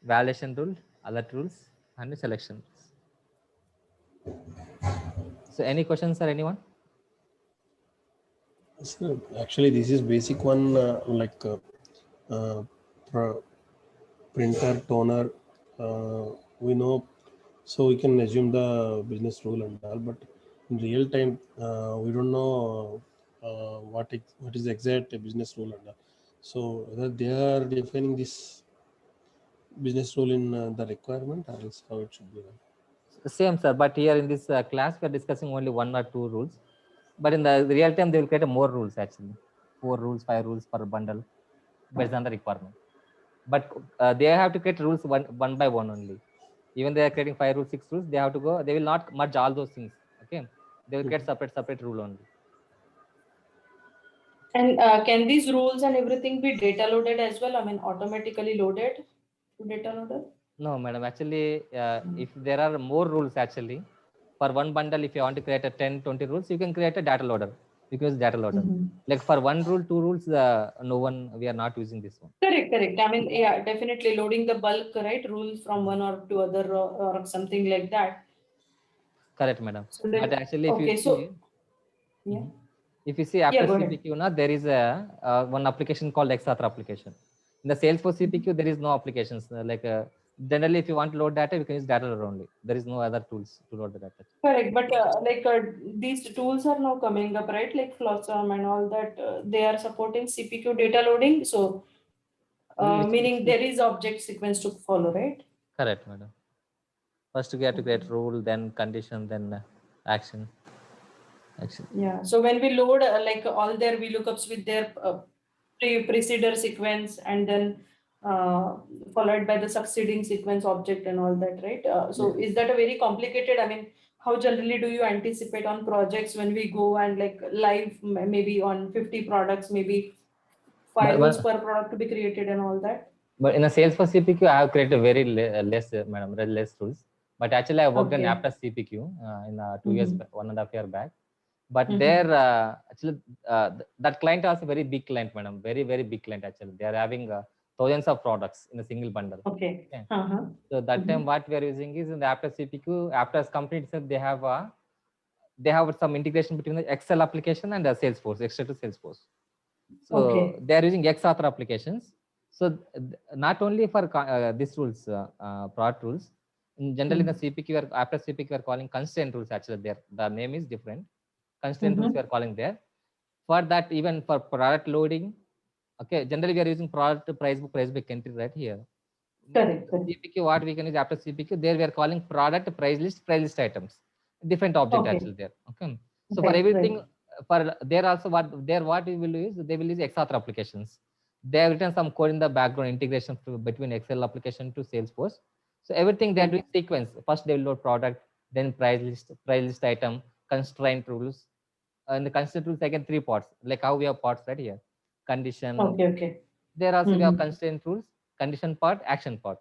validation rule, alert rules, and the selection rules. So any questions or anyone? So actually, this is basic one printer, toner. We know, so we can assume the business rule and all, but in real time, we don't know what is the exact business rule and all. So whether they are defining this business rule in the requirement, or else how it should be done. Same, sir. But here in this class, we are discussing only 1 or 2 rules. But in the real time, they will create more rules actually. 4 rules, 5 rules per bundle based on the requirement. But they have to create rules one by one only. Even they are creating 5 rules, 6 rules, they have to go. They will not merge all those things. Okay, they will create separate rule only. And can these rules and everything be data loaded as well? I mean, automatically loaded to data loader? No, madam. Actually, if there are more rules, actually, for one bundle, if you want to create a 10, 20 rules, you can create a data loader. You can use data loader. Like for 1 rule, 2 rules, we are not using this one. Correct. I mean, yeah, definitely loading the bulk, right? Rules from one or to other or something like that. Correct, madam. So But actually, if you okay, see, so yeah. If you see after Yeah, go ahead. CPQ, now there is a one application called Xauthor application. In the Salesforce CPQ, there is no applications. Generally, if you want to load data, you can use data loader only. There is no other tools to load the data. Correct, but these tools are now coming up, right? Like Flotsam and all that. They are supporting CPQ data loading. So, meaning there is object sequence to follow, right? Correct, madam. First, you have to create rule, then condition, then action. Yeah. So when we load like all their VLOOKUPs with their preceder sequence and then followed by the succeeding sequence object and all that, right? So is that a very complicated? I mean, how generally do you anticipate on projects when we go and like live maybe on 50 products, maybe 5 rules per product to be created and all that? But in a Salesforce CPQ, I have created very less, madam, less rules. But actually, I worked on after CPQ in 2 years, 1.5 years back. But there, actually, that client also very big client, madam. Very, very big client, actually. They are having thousands of products in a single bundle. Okay. So that time, what we are using is in the after CPQ, after company itself, they have some integration between the Excel application and the Salesforce, Excel to Salesforce. So they are using Xauthor applications. So not only for these rules, product rules, in generally the CPQ, after CPQ, we are calling constraint rules. Actually, there the name is different. Constraint rules we are calling there. For that, even for product loading, okay, generally we are using product price book entry right here. Correct. CPQ, what we can use after CPQ, there we are calling product price list items. Different object actually there. Okay. So for everything, for there also what we will use, they will use Xauthor applications. They have written some code in the background integration between Excel application to Salesforce. So everything they are doing sequence. First they will load product, then price list item, constraint rules. And the constraint rules again 3 parts, like how we have parts right here. Condition. Okay. There also we have constraint rules, condition part, action part.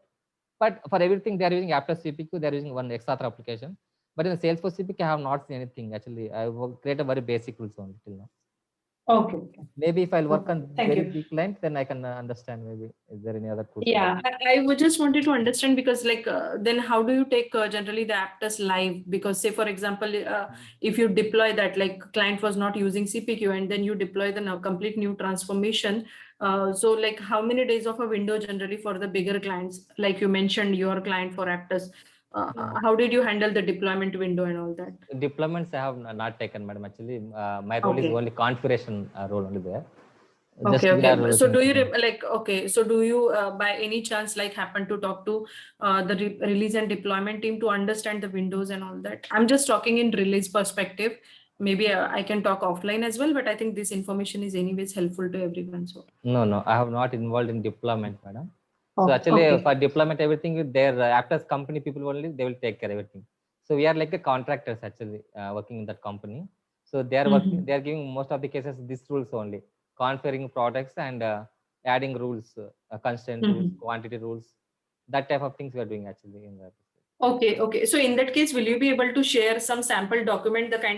But for everything they are using after CPQ, they are using one Xauthor application. But in the Salesforce CPQ, I have not seen anything. Actually, I will create a very basic rules only till now. Okay. Maybe if I'll work on very big client, then I can understand maybe is there any other tool. Yeah, I would just wanted to understand because like then how do you take generally the Aptus live? Because say for example, if you deploy that like client was not using CPQ and then you deploy the now complete new transformation. So like how many days of a window generally for the bigger clients? Like you mentioned your client for Aptus. How did you handle the deployment window and all that? Deployments I have not taken, madam. Actually, my role is only configuration role only there. Okay. So do you So do you by any chance like happen to talk to the release and deployment team to understand the windows and all that? I'm just talking in release perspective. Maybe I can talk offline as well, but I think this information is anyways helpful to everyone. So no, I have not involved in deployment, madam. So actually for deployment, everything there after company people only, they will take care of everything. So we are like the contractors actually working in that company. So they are working, they are giving most of the cases these rules only, configuring products and adding rules, constraint rules, quantity rules, that type of things we are doing actually in that. Okay. So in that case, will you be able to share some sample document, the kind